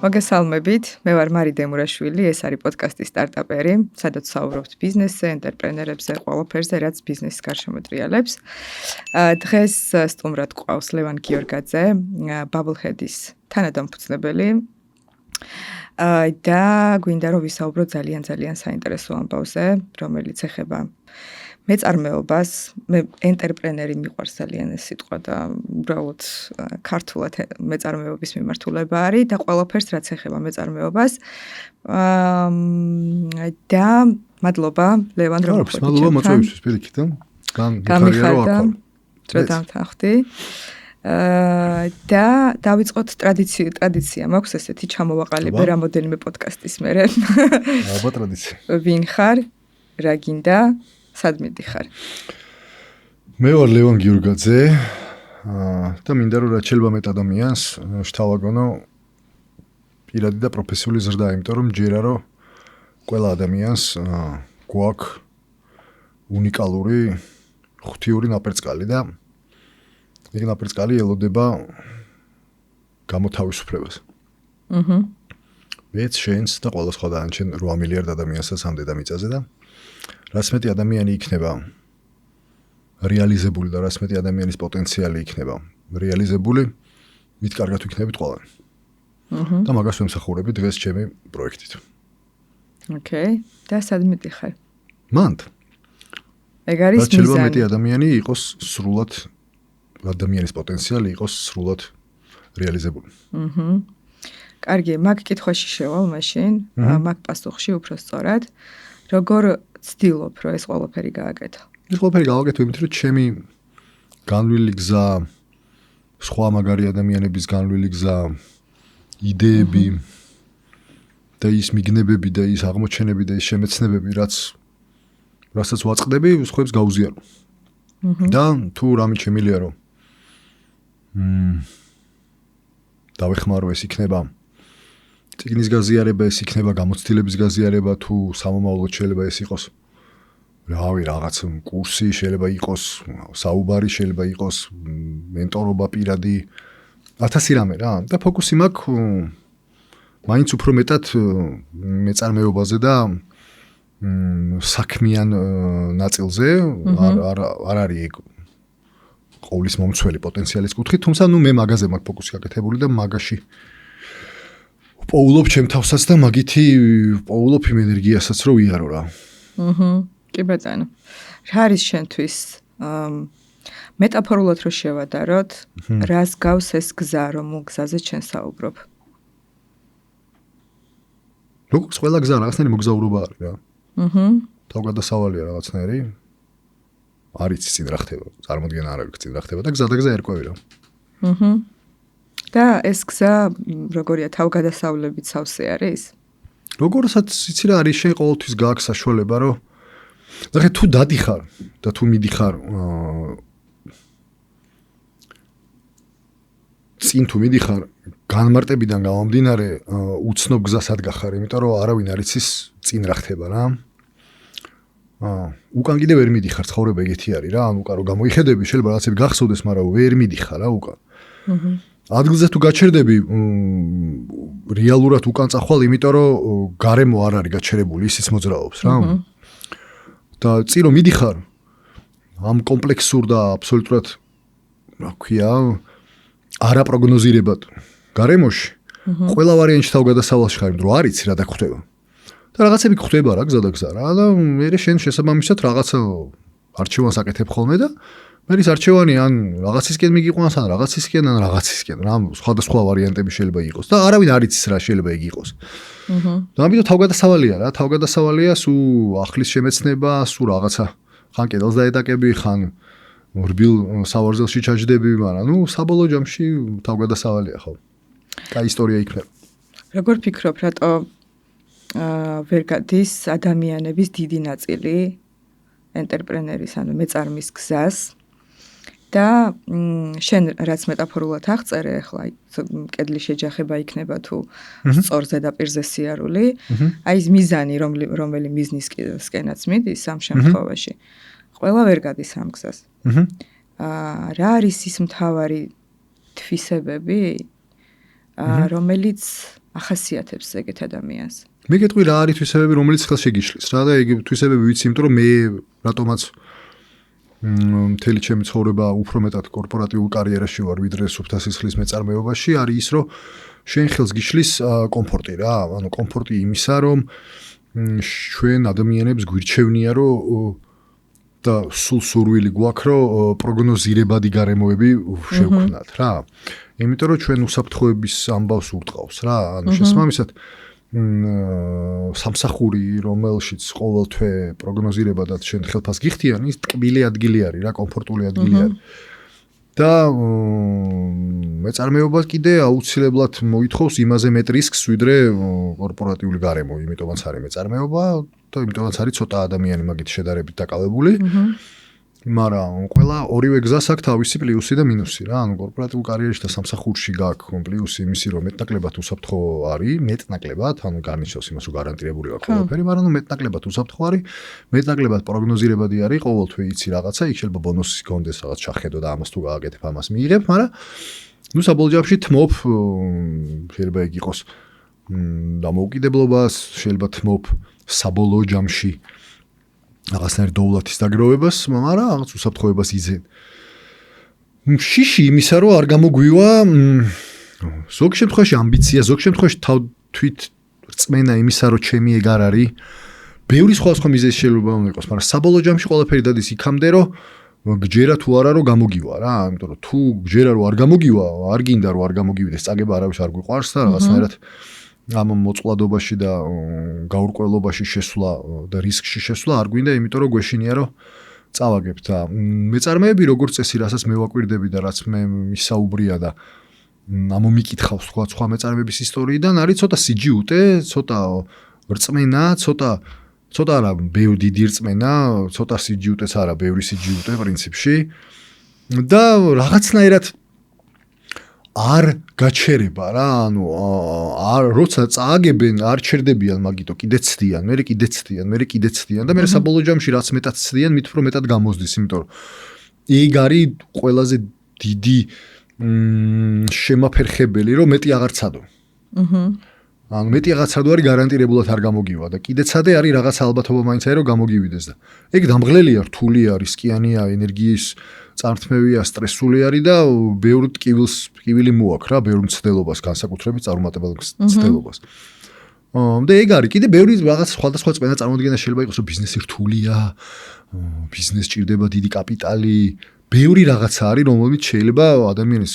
მოგესალმებით, მე ვარ მარი დემურაშვილი, ეს არის პოდკასტი სტარტაპერი, სადაც საუბრობთ ბიზნესზე, ენტერპრენერებზე, ყველაფერზე, რაც ბიზნესის გარშემო ტრიალებს. დღეს სტუმრად გვყავს ლევან გიორგაძე, Bubblehead-ის თანადამფუძნებელი. და გვინდა რომ ვისაუბროთ ძალიან საინტერესო ამბავზე, რომელიც ეხება მეწარმეობას, მე ენტერპრენერი მიყვარს ძალიან ეს სიტყვა და უბრალოდ ქართულად მეწარმეობის მიმართულება არის და ყველაფერს რაც ეხება მეწარმეობას. და მადლობა ლევან რომ მოხვედით. მადლობა მოწვევისთვის პირიქით და გამიხარდა რომ დამთანხმდი. და დავიწყოთ ტრადიცია მაქვს ესეთი ჩამოვაყალიბე რამოდენიმე პოდკასტის მერე. ალბათ ტრადიცია. ვინ ხარ? რა გინდა? სად მიდიხარ? მე ვარ ლევან გიორგაძე და მინდა რომ რაც შეიძლება მეტ ადამიანს შთავაგონო პირადი და პროფესიული ზრდა, იმიტომ რომ ჯერა რომ ყველა ადამიანს გვაქვს უნიკალური ღვთიური ნაპერწკალი და ეგ ნაპერწკალი ელოდება გამოთავისუფლებას. მეც შენს და ყველა სხვა დანარჩენ 8 მილიარდ ადამიანსაც ამ დედამიწაზე და რაც მეტი ადამიანი იქნება რეალიზებული და რაც მეტი ადამიანის პოტენციალი იქნება რეალიზებული, მით კარგად ვიქნებით ყველანი. და მაგას ვემსახურები დღეს ჩემი პროექტით. ოკეი. და სად მიდიხარ? მანდ. ეგ არის მიზანი. შეიძლება მეტი ადამიანი იყოს სრულად ადამიანის პოტენციალი იყოს სრულად რეალიზებული. კარგი, მაგ კითხვაში შევალ მაშინ, მაგ პასუხში უფრო სწორად. როგორ ცდილობ, რომ ეს ყველაფერი გააკეთო? ეს ყველაფერი გავაკეთე იმით, რომ ჩემი განვლილი გზა, სხვა მაგარი ადამიანების განვლილი გზა, იდეები და ის მიგნებები და ის აღმოჩენები და ის შემეცნებები, რასაც ვაწყდები, სხვებს გაუზიარო. და თუ რამე შემილია, რომ დავეხმარო, ეს იქნება წიგნის გაზიარება, ეს იქნება გამოცდილების გაზიარება, თუ სამომავლოდ შეიძლება ეს იყოს რაღაც კურსი, შეიძლება იყოს საუბარი, შეიძლება იყოს მენტორობა პირადი, 1000 რამე რა. და ფოკუსი მაქვს მაინც უფრო მეტად მეწარმეობაზე და საქმიან ნაწილზე, არ არის ეგ ყოვლის მომცველი პოტენციალის კუთხით, თუმცა მე მაგაზე მაქვს ფოკუსი გაკეთებული და მაგაში პოულობ ჩემ თავსაც და მაგითი პოულობ იმ ენერგიასაც რომ ვიარო რა. კი ბატონო. რა არის შენთვის მეტაფორულად რო შევადაროთ, რას გავს ეს გზა, რომ გზაზე ჩვენ საუბრობ? როგორც ყველა გზა რაღაცნაირი მოგზაურობა არის რა. თავგადასავალია რაღაცნაირი. არის წინ რა ხდება, წარმოდგენა არ აქვს წინ რა ხდება და გზა ერკვევი რა. და ეს გზა როგორია თავგადასავლებით სავსე არის? როგორსაც იცი რა არის, შენ ყოველთვის გააქვს საშუალება, რომ ნახე თუ დადიხარ და თუ მიდიხარ წინ თუ მიდიხარ განმარტებიდან გამომდინარე უცნობ გზასად გახარ, იმიტომ რომ არავინ არ იცის წინ რა ხდება რა. უკან კიდე ვერ მიდიხარ, ცხოვრება ეგეთი არის რა, ანუ უკან რო გამოიხედები, შეიძლება რაღაცები გახსოვდეს, მაგრამ ვერ მიდიხარ რა უკან. ადგილზე თუ გაჩერდები, რეალურად უკან წახვალ, იმიტომ რომ გარემო არ არის გაჩერებული, ისიც მოძრაობს რა. და წინ რომ მიდიხარ, ამ კომპლექსურ და აბსოლუტურად რა ქვია, არაპროგნოზირებად გარემოში, ყველა ვარიანტში თავგადასავალში ხარ, რომ არ იცი რა დაგხვდება. და რაღაცები გხვდება რა გზა და გზა რა და მე შენ შესაბამისად რაღაცა არჩევანს აკეთებ ხოლმე და მე ის არჩევანი ან რაღაცისკენ მიგიყვანს ან რაღაცისკენ ან რაღაცისკენ რა სხვადასხვა ვარიანტები შეიძლება იყოს და არავინ არ იცის რა შეიძლება ეგ იყოს. და ამიტომ თავგადასავალია რა, თავგადასავალია სულ ახლის შემეცნება, სულ რაღაცა ხან კედელს დაეტაკები, ხან რბილ სავარძელში ჩაჯდები, მაგრამ საბოლოო ჯამში თავგადასავალია ხო. კაი ისტორია იქნება. როგორ ფიქრობ, რატო ვერ გადის ადამიანების დიდი ნაწილი ენტერპრენერის, ანუ მეწარმის გზას და შენ რაც მეტაფორულად აღწერე, ახლა კედლის შეჯახება იქნება თუ სწორ ზედაპირზე სიარული, აი ეს მიზანი, რომელი მიზნისკენაც მიდის ამ შემთხვევაში, ყველა ვერ გადის ამ გზას. რა არის ის მთავარი თვისებები, რომელიც ახასიათებს ეგეთ ადამიანს? მე გეტყვი რა არის თვისებები, რომელიც ხელს შეგიშლის რა და ეგ თვისებები ვიცი, იმიტომ რომ მე რატომაც მთელი ჩემი ცხოვრება უფრო მეტად კორპორატიულ კარიერაში ვარ, ვიდრე სუფთა სისხლის მეწარმეობაში, არის ის, რომ შენ ხელს გიშლის კომფორტი რა, ანუ კომფორტი იმისა, რომ ჩვენ ადამიანებს გვირჩევნია, რომ და სულ სურვილი გვაქვს, რომ პროგნოზირებადი გარემოები შევქმნათ რა. იმიტომ რომ ჩვენ უსაფრთხოების ამბავს ურტყავს რა, ანუ შესაბამისად სამსახური, რომელშიც ყოველ თვე პროგნოზირებადაც შენ ხელფას გიხდიან, ის ტკბილი ადგილი არის რა, კომფორტული ადგილი არის. და მეწარმეობა კიდე აუცილებლად მოითხოვს იმაზე მეტ რისკს, ვიდრე კორპორატიული გარემო, იმიტომაც არის მეწარმეობა და იმიტომაც არის ცოტა ადამიანი მაგით შედარებით დაკავებული. მაგრამ ყველა ორივე გზას აქვს თავისი პლუსი და მინუსი რა. ანუ კორპორატიულ კარიერაში და სამსახურში გაქვს პლუსი იმისი, რომ მეტნაკლებად უსაფრთხო არის, მეტნაკლებად, ანუ გარნიშნავს იმას, რომ გარანტირებული აქვს ყველაფერი, მაგრამ მეტნაკლებად უსაფრთხო არის, მეტნაკლებად პროგნოზირებადი არის, ყოველთვე იცი რაღაცა, იქ შეიძლება ბონუსი გქონდეს, რაღაც ჩახედო და ამას თუ გააკეთებ, ამას მიიღებ, მაგრამ ნუ საბოლოო ჯამში თმობ, შეიძლება ეგ იყოს დამოუკიდებლობას, შეიძლება თმობ საბოლოო ჯამში რაღაცნაირ დოულათის დაგროვებას, მაგრამ რაღაც უსაფრთხოებას იძენ. შიში იმისა, რომ არ გამოგვივა ზოგ შემთხვევაში ამბიცია, ზოგ შემთხვევაში თვით რწმენა იმისა, რომ ჩემი ეგ არ არის. ბევრი სხვა მიზეზი შეიძლება იყოს, მაგრამ საბოლოო ჯამში ყველაფერი დადის იქამდე, რომ გჯერა თუ არა რომ გამოგივა რა, იმიტომ რომ თუ გჯერა რომ არ გამოგივა, არ გინდა რომ არ გამოგივიდეს, წაგება არავის არ გვიყვარს და რაღაცნაირად ამ მოწყვლადობაში და გაურკვევლობაში შესვლა და რისკში შესვლა არ გვინდა, იმიტომ რომ გვეშინია რომ წავაგებ და მეწარმეები როგორც წესი, რასაც მე ვაკვირდები და რაც მე მისაუბრია და ამომიკითხავს სხვა მეწარმეების ისტორიიდან, არის ცოტა სიჯიუტე, ცოტა რწმენა, ცოტა არა, ბევრი დიდი რწმენა, ცოტა სიჯიუტეც არა, ბევრი სიჯიუტე პრინციპში და რაღაცნაირად არ გაჩერება რა, ანუ როცა წააგებენ, არ ჩერდებიან მაგიტო, კიდე ცდიან, მე კიდე ცდიან და მე საბოლოო ჯამში რაც მეტად ცდიან, მით უფრო მეტად გამოსდის, იმიტომ რომ ეგ არის ყველაზე დიდი შემაფერხებელი, რომ მეტი აღარ ცადო. ანუ მეტი აღარ ცადო არის გარანტირებულად არ გამოგივა და კიდე ცადე არის რაღაც ალბათობა მაინც არის რომ გამოგივიდეს და ეგ დამღლელია, რთულია, რისკიანია, ენერგიის წარმთმევია, სტრესული არის და ბევრ ტკივილი მოაქვს რა, ბევრ მცდელობას, განსაკუთრებით წარუმატებელ მცდელობას. და ეგ არის, კიდე ბევრი რაღაც სხვადასხვა წმენა წარმოადგენა შეიძლება იყოს, რომ ბიზნესი რთულია, ბიზნეს ჭირდება დიდი კაპიტალი, ბევრი რაღაცა არის, რომელმიც შეიძლება ადამიანის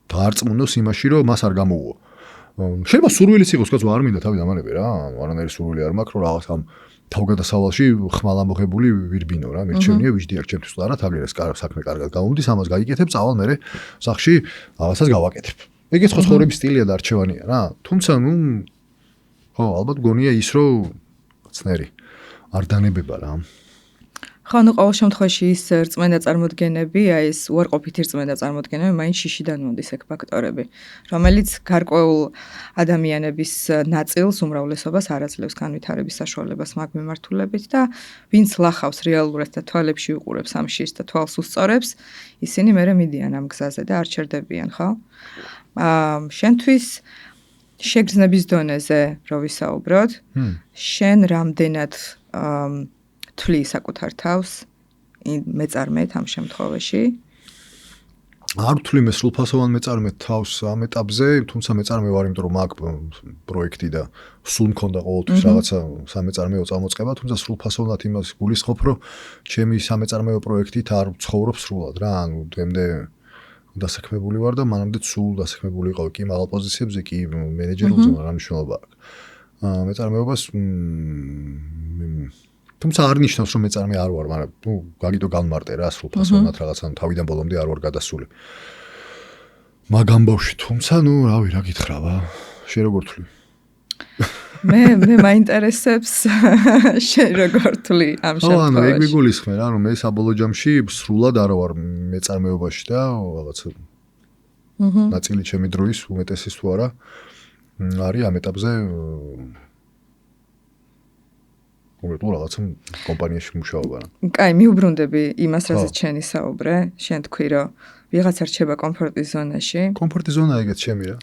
დაარწმუნოს იმაში, რომ მას არ გამოუვა. შეიძლება სურვილიც იყოს, კაცო, არ მინდა თავი დამანებე რა, არანაირი სურვილი არ მაქვს, რომ რაღაც ამ თავგადასავალში ხმალ ამოღებული ვირბინო რა, მირჩევნია ვიждიარ ჩემთვის და რა, თაგერეს საქმე კარგად გამომდის, ამას გაიკეთებ, წავალ მე სახში რაღაცას გავაკეთებ. ეგეც ხო ცხოვრების სტილია და არჩევანია რა. თუმცა ნუ ხო, ალბათ გონია ის, რომ ცნერი არ დანებება რა. ხო, ნუ ყოველ შემთხვევაში ის რწმენა წარმოდგენები, აი ეს უარყოფითი რწმენა წარმოდგენები, მაინც შიშიდან მოდის ეგ ფაქტორები, რომელიც გარკვეულ ადამიანების ნაწილს, უმრავლესობას არ აძლევს განვითარების საშუალებას მაგ მიმართულებით და ვინც ლახავს რეალურად და თვალებში უყურებს ამ შიშს და თვალს უსწორებს, ისინი მერე მიდიან ამ გზაზე და არ ჩერდებიან, ხო? შენთვის შეგრძნების დონეზე რო ვისაუბროთ, შენ რამდენად თვლი საკუთარ თავს მეწარმედ ამ შემთხვევაში? არ ვთვლი მე სრულფასოვან მეწარმედ თავს ამ ეტაპზე, თუმცა მეწარმე ვარ, იმიტომ რომ მაგ პროექტი და სულ მქონდა ყოველთვის რაღაცა სამეწარმეო წამოწყება, თუმცა სრულფასოვნად იმას გულისხმობ, რომ ჩემი სამეწარმეო პროექტით არ ვცხოვრობ სრულად რა, ანუ დღემდე დასაქმებული ვარ და მანამდე სულ დასაქმებული ვიყავი კი მაღალ პოზიციებზე, კი მენეჯერებზე, მაგრამ მნიშვნელობა აქვს. მეწარმეობას თუმცა არ ნიშნავს რომ მეწარმე არ ვარ, მაგრამ ნუ გაგიტო განმარტე რა, სრულფასოვნად რაღაცა თავიდან ბოლომდე არ ვარ გადასული. მაგ ამბავში, თუმცა ნუ რავი, რა გითხრავა, შენ როგორ თვლი? მე მაინტერესებს შენ როგორ თვლი ამ შემთხვევაში. ანუ ეგ მიგულისხმე რა, რომ მე საბოლოო ჯამში სრულად არ ვარ მეწარმეობაში და რაღაცა ნაწილი ჩემი დროის უმეტესის თუ არა არის ამ ეტაპზე კონკრეტულ რაღაცა კომპანიაში მუშაობა რა. კაი, მიუბრუნდები იმას, რასაც შენ ისაუბრე, შენ თქვი, რომ ვიღაცა რჩება კომფორტის ზონაში. კომფორტის ზონა ეგეც ჩემი რა.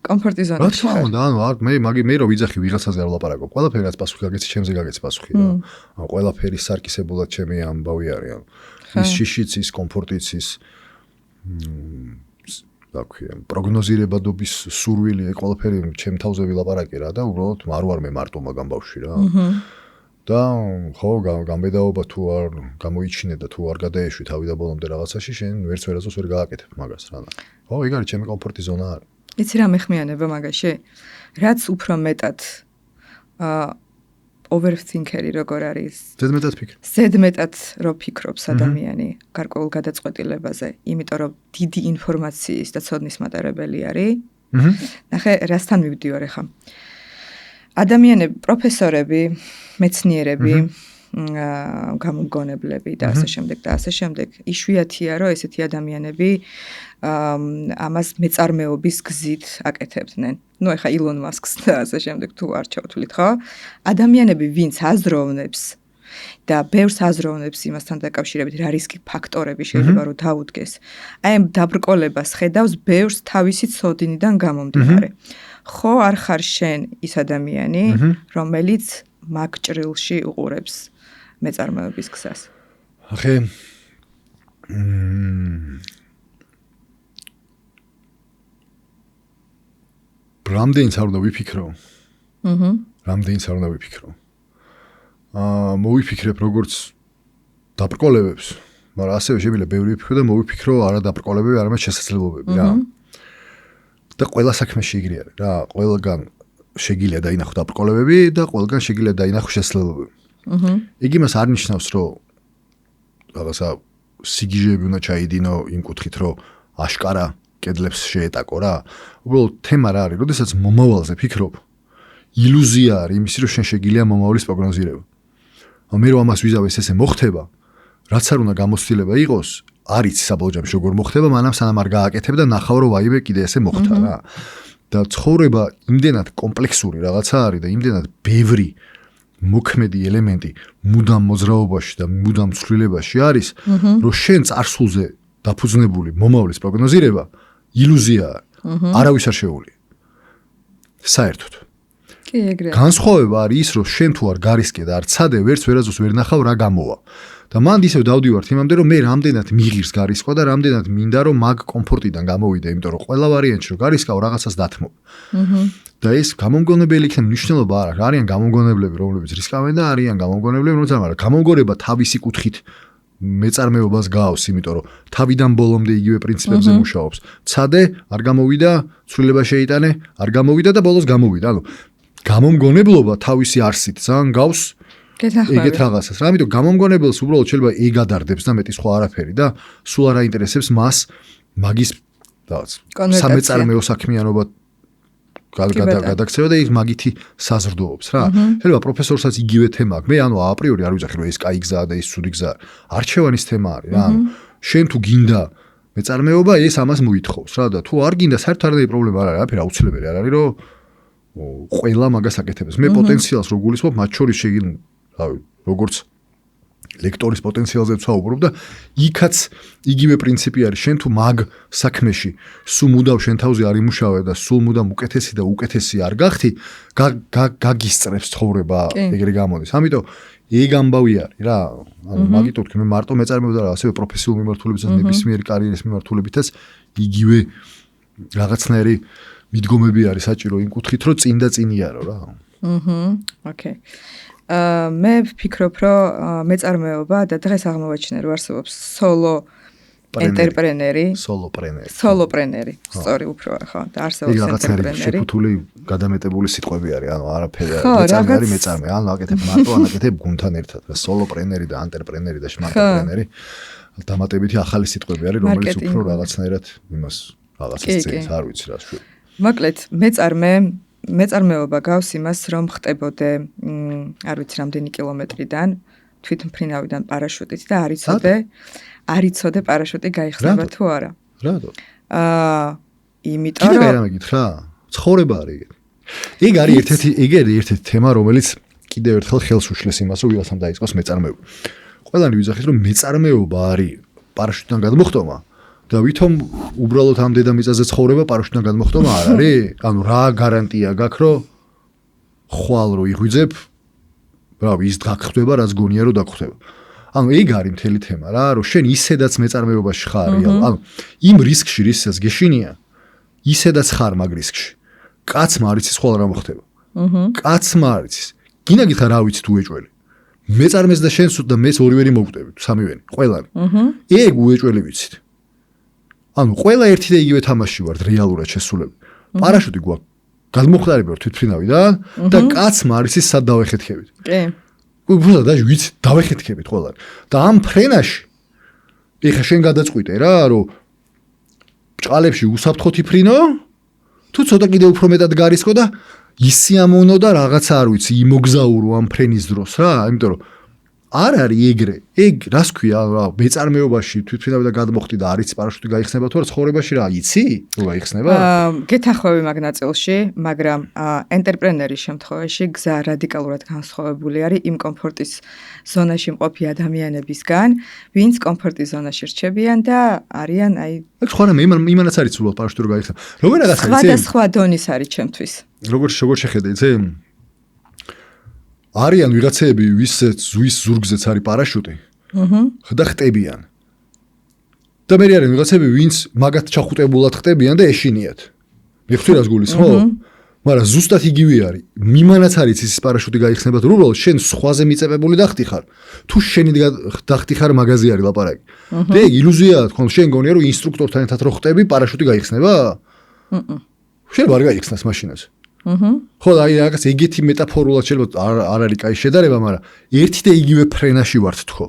კომფორტი რა ზონაში თქმა უნდა, ანუ მე რო ვიძახი ვიღაცაზე არ ვლაპარაკობ. ყველაფერი რაც პასუხი გაგეცი, ჩემზე გაგეცი პასუხი რა. ანუ ყველაფერი სარკისებულად ჩემი ამბავი არის. ანუ ის შიშიც, ის კომფორტიც, ის რა ქვია, პროგნოზირებადობის სურვილი, ყველაფერი ჩემ თავზე ვილაპარაკე რა და უბრალოდ არ ვარ მე მარტო მაგამ ბავშვი რა. და ხო, გამბედაობა თუ არ გამოიჩინე და თუ არ გადაეშვი თავი და ბოლომდე რაღაცაში, შენ ვერც ვერასდროს ვერ გააკეთებ მაგას რა. ხო, ეგ არის ჩემი კომფორტი ზონა არის. იცი რა მეხმიანება მაგაში? რაც უფრო მეტად overthinkeri როგორ არის? ზედმეტად ფიქრ. ზედმეტად რო ფიქრობს ადამიანი გარკვეულ გადაწყვეტილებაზე, იმიტომ რომ დიდი ინფორმაციის და ცოდნის მატარებელი არის. ნახე, რასთან მივდივარ ახლა. ადამიანები, პროფესორები, მეცნიერები, გამომგონებლები და ასე შემდეგ და ასე შემდეგ. იშვიათია, რომ ესეთი ადამიანები ამას მეწარმეობის გზით აკეთებდნენ. ნუ ეხა ილონ მასკს და ასე შემდეგ თუ არ ჩავთვლით, ხო? ადამიანები, ვინც აზროვნებს და ბევრს აზროვნებს იმასთან დაკავშირებით, რა რისკი ფაქტორები შეიძლება რომ დაუდგეს. აი ამ დაბრკოლებას ხედავს ბევრს თავისი ცოდინიდან გამომდინარე. ხო, არ ხარ შენ ის ადამიანი, რომელიც მაგ ჭრილში უყურებს მეწარმეობის გზას. ახე რამდენიც არ უნდა ვიფიქრო. რამდენიც არ უნდა ვიფიქრო. მოვიფიქრებ როგორც დაბრკოლებებს, მაგრამ ასევე შეიძლება ბევრი ვიფიქრო და მოვიფიქრო არა დაბრკოლებები, არამედ შესაძლებლობები რა. და ყველა საქმეში იგივე არის რა, ყველგან შეგიძლია დაინახო დაბრკოლებები და ყველგან შეგიძლია დაინახო შესაძლებლობები. იგი მას არ ნიშნავს, რომ რაღაცა სიგიჟეები უნდა ჩაიდინო იმ კუთხით, რომ აშკარა კედლებს შეეტაკო რა. უბრალოდ თემა რა არის, როდესაც მომავალზე ფიქრობ, ილუზია არის იმისი, რომ შენ შეგიძლია მომავლის პროგნოზირება. ანუ მე რომ ამას ვიზავ ესე მოხდება, რაც არ უნდა გამოცდილება იყოს, არ იცი საბოლოო ჯამში როგორ მოხდება, მანამ სანამ არ გააკეთებ და ნახავ რომ ვაიმე კიდე ესე მოხდა რა. და ცხოვრება იმდენად კომპლექსური რაღაცა არის და იმდენად ბევრი მოქმედი ელემენტი მუდამ მოძრაობაში და მუდამ ცვლილებაში არის, რომ შენ წარსულზე დაფუძნებული მომავლის პროგნოზირება ილუზიაა. არავის არ შეუძლია. საერთოდ. კი, ეგრეა. განსხვავება არის ის, რომ შენ თუ არ გარისკე და არ ცადე, ვერც ვერასდროს ვერ ნახავ რა გამოვა. და მანდ ისევ დავდივართ იმამდე, რომ მე რამდენად მიღირს გარისკვა და რამდენად მინდა რომ მაგ კომფორტიდან გამოვიდე, იმიტომ რომ ყველა ვარიანტში რომ გარისკავ რაღაცას დათმობ. და ეს გამომგონებელი იქნება მნიშვნელობა არ აქვს. არიან გამომგონებლები, რომლებიც რისკავენ და არიან გამომგონებლები, რომლებიც არ, მაგრამ გამომგონება თავისი კუთხით მეწარმეობას გავს, იმიტომ რომ თავიდან ბოლომდე იგივე პრინციპებზე მუშაობს. ცადე, არ გამოვიდა, ცვლილება შეიტანე, არ გამოვიდა და ბოლოს გამოვიდა. ანუ გამომგონებლობა თავისი არსით ძალიან გავს ეგეთ რაღაცას. რა, ამიტომ გამომგონებელს უბრალოდ შეიძლება ეგ ადარდებს და მეტი სხვა არაფერი და სულ არ აინტერესებს მას მაგის რაღაც სამეწარმეო საქმიანობა გადაგცევა და ის მაგითი საზრდოობს რა. შეიძლება პროფესორსაც იგივე თემა აქვს. მე ანუ აპრიორი არ ვიძახი რომ ეს კაი გზაა და ეს ცუდი გზაა. არჩევანის თემა არის რა. ანუ შენ თუ გინდა მეწარმეობა, ეს ამას მოითხოვს რა და თუ არ გინდა, საერთოდ არანაირი პრობლემა არ არის, არაფერი აუცილებელი არ არის რომ ყველა მაგას აკეთებს. მე პოტენციალს რო გულისხმობ, მათ შორის შეგიძლია როგორც ლექტორის პოტენციალზე ვცხოვრობ და იქაც იგივე პრინციპი არის. შენ თუ მაგ საქმეში სულ მუდამ შენ თავზე არ იმუშავე და სულ მუდამ უკეთესი და უკეთესი არ გახდი, გაგისწრებს ცხოვრება ეგრე გამოდის. ამიტომ ეგ ამბავი არის რა. ანუ მაგიტო თქვი მე მარტო მეწარმეობდა რა, ასევე პროფესიულ მიმართულებითაც, ნებისმიერი კარიერის მიმართულებითაც იგივე რაღაცნაირი მიდგომები არის საჭირო იმ კუთხით, რომ წინ და წინიარო რა. ოკეი. მე ვფიქრობ, რომ მეწარმეობა და დღეს აღმოვაჩინე, რომ არსებობს სოლო ენტერპრენერი, სოლოპრენერი, სწორი უფრო ხო, და არსებობს ენტერპრენერი. შეფუთული გადამეტებული სიტყვები არის, ანუ არაფერი მეწარმე არის მეწარმე, ანუ აკეთებ მარტო, ან აკეთებ გუნდთან ერთად. სოლოპრენერი და ანტერპრენერი და შმანტერპრენერი დამატებითი ახალი სიტყვები არის, რომელიც უფრო რაღაცნაირად იმას რაღაცას წინს, არ ვიცი რა შვი. მოკლედ, მეწარმეობა გავს იმას, რომ ხტებოდე, არ ვიცი რამდენი კილომეტრიდან, თვითმფრინავიდან პარაშუტით და არ იცოდე პარაშუტი გაიხსნება თუ არა. რატო? იმიტომ რომ კიდევ რა მეკითხა? ცხოვრება არის ეგ. ეგ არის ერთ-ერთი თემა, რომელიც კიდევ ერთხელ ხელს უშლეს იმას, რომ ვიღაცამ დაიწყოს მეწარმეობა. ყველანი ვიძახით, რომ მეწარმეობა არის პარაშუტიდან გადმოხტომა, და ვითომ უბრალოდ ამ დედამიწაზე ცხოვრება პარაშუტიდან გადმოხტომა არ არის? ანუ რა გარანტია გაქვს, რომ ხვალ რო იღვიძებ, რავი, ის გაგხვდება, რაც გონია რომ დაგხვდება. ანუ ეგ არის მთელი თემა რა, რომ შენ ისედაც მეწარმეობაში ხარ, ანუ იმ რისკში, რისსაც გეშინია, ისედაც ხარ მაგ რისკში. კაცმა არ იცის ხვალ რა მოხდება. კაცმა არ იცის. გინდა გითხრა რა ვიცი თუ ეჭველი. მეწარმეს და შენს და მეს ორივენი მოვკვდებით, სამივენი, ყველანი. ეგ უეჭველი ვიცით. ანუ ყველა ერთი და იგივე თამაში ვართ რეალურად შესულები. პარაშუტი გვაქვს. გადმოხდარები ვარ თვითფრინავიდან და კაცმა არ იცის სად დავეხეთქებით. კი. უბრალოდ და ვიცი დავეხეთქებით ყველანი. და ამ ფრენაში ეხა შენ გადაწყვიტე რა, რომ ბჭყალებში უსაფრთხო თიფრინო, თუ ცოტა კიდე უფრო მეტად გარისკო და ისიამოვნო და რაღაცა არ ვიცი, იმოგზაურო ამ ფრენის დროს რა, იმიტომ რომ არ არის ეგრე. ეგ რას ქვია, რა, მეწარმეობაში თვითფრინავიდან გადმოხდი და არიც პარაშუტი გაიხსნება თუ არა ცხოვრებაში რა, იცი? თუ გაიხსნება? გეთანხმები მაგ ნაწილში, მაგრამ ენტერპრენერის შემთხვევაში გზა რადიკალურად განსხვავებული არის იმ კომფორტის ზონაში მყოფი ადამიანებისგან, ვინც კომფორტის ზონაში რჩებიან და არიან აი ეგ სხვა რამე, იმანაც არის სულ პარაშუტი რო გაიხსნება. როგორ რაღაცა იცი? სხვადასხვა დონის არის ჩემთვის. როგორ შეხედე, იცი? არიან ვიღაცები, ვის ზურგზეც არის პარაშუტი. და ხტებიან. და მე არიან ვიღაცები, ვინც მაგათ ჩახუტებულად ხტებიან და ეშინიათ. მიხდი რას გულისხმობ? მაგრამ ზუსტად იგივე არის. მიმანაც არის ის პარაშუტი გაიხსნება, რომ უბრალოდ შენ სხვაზე მიწებებული დახტი ხარ. თუ შენი დახტი ხარ მაგაზე არის ლაპარაკი. და ეგ ილუზიაა თქო, შენ გონია რომ ინსტრუქტორთან ერთად რო ხტები, პარაშუტი გაიხსნება? შენ არ გაიხსნას მაშინას. ხო და აი რაღაც ეგეთი მეტაფორულად შეიძლება არ არის კაი შედარება, მაგრამ ერთი და იგივე ფრენაში ვართ თქო.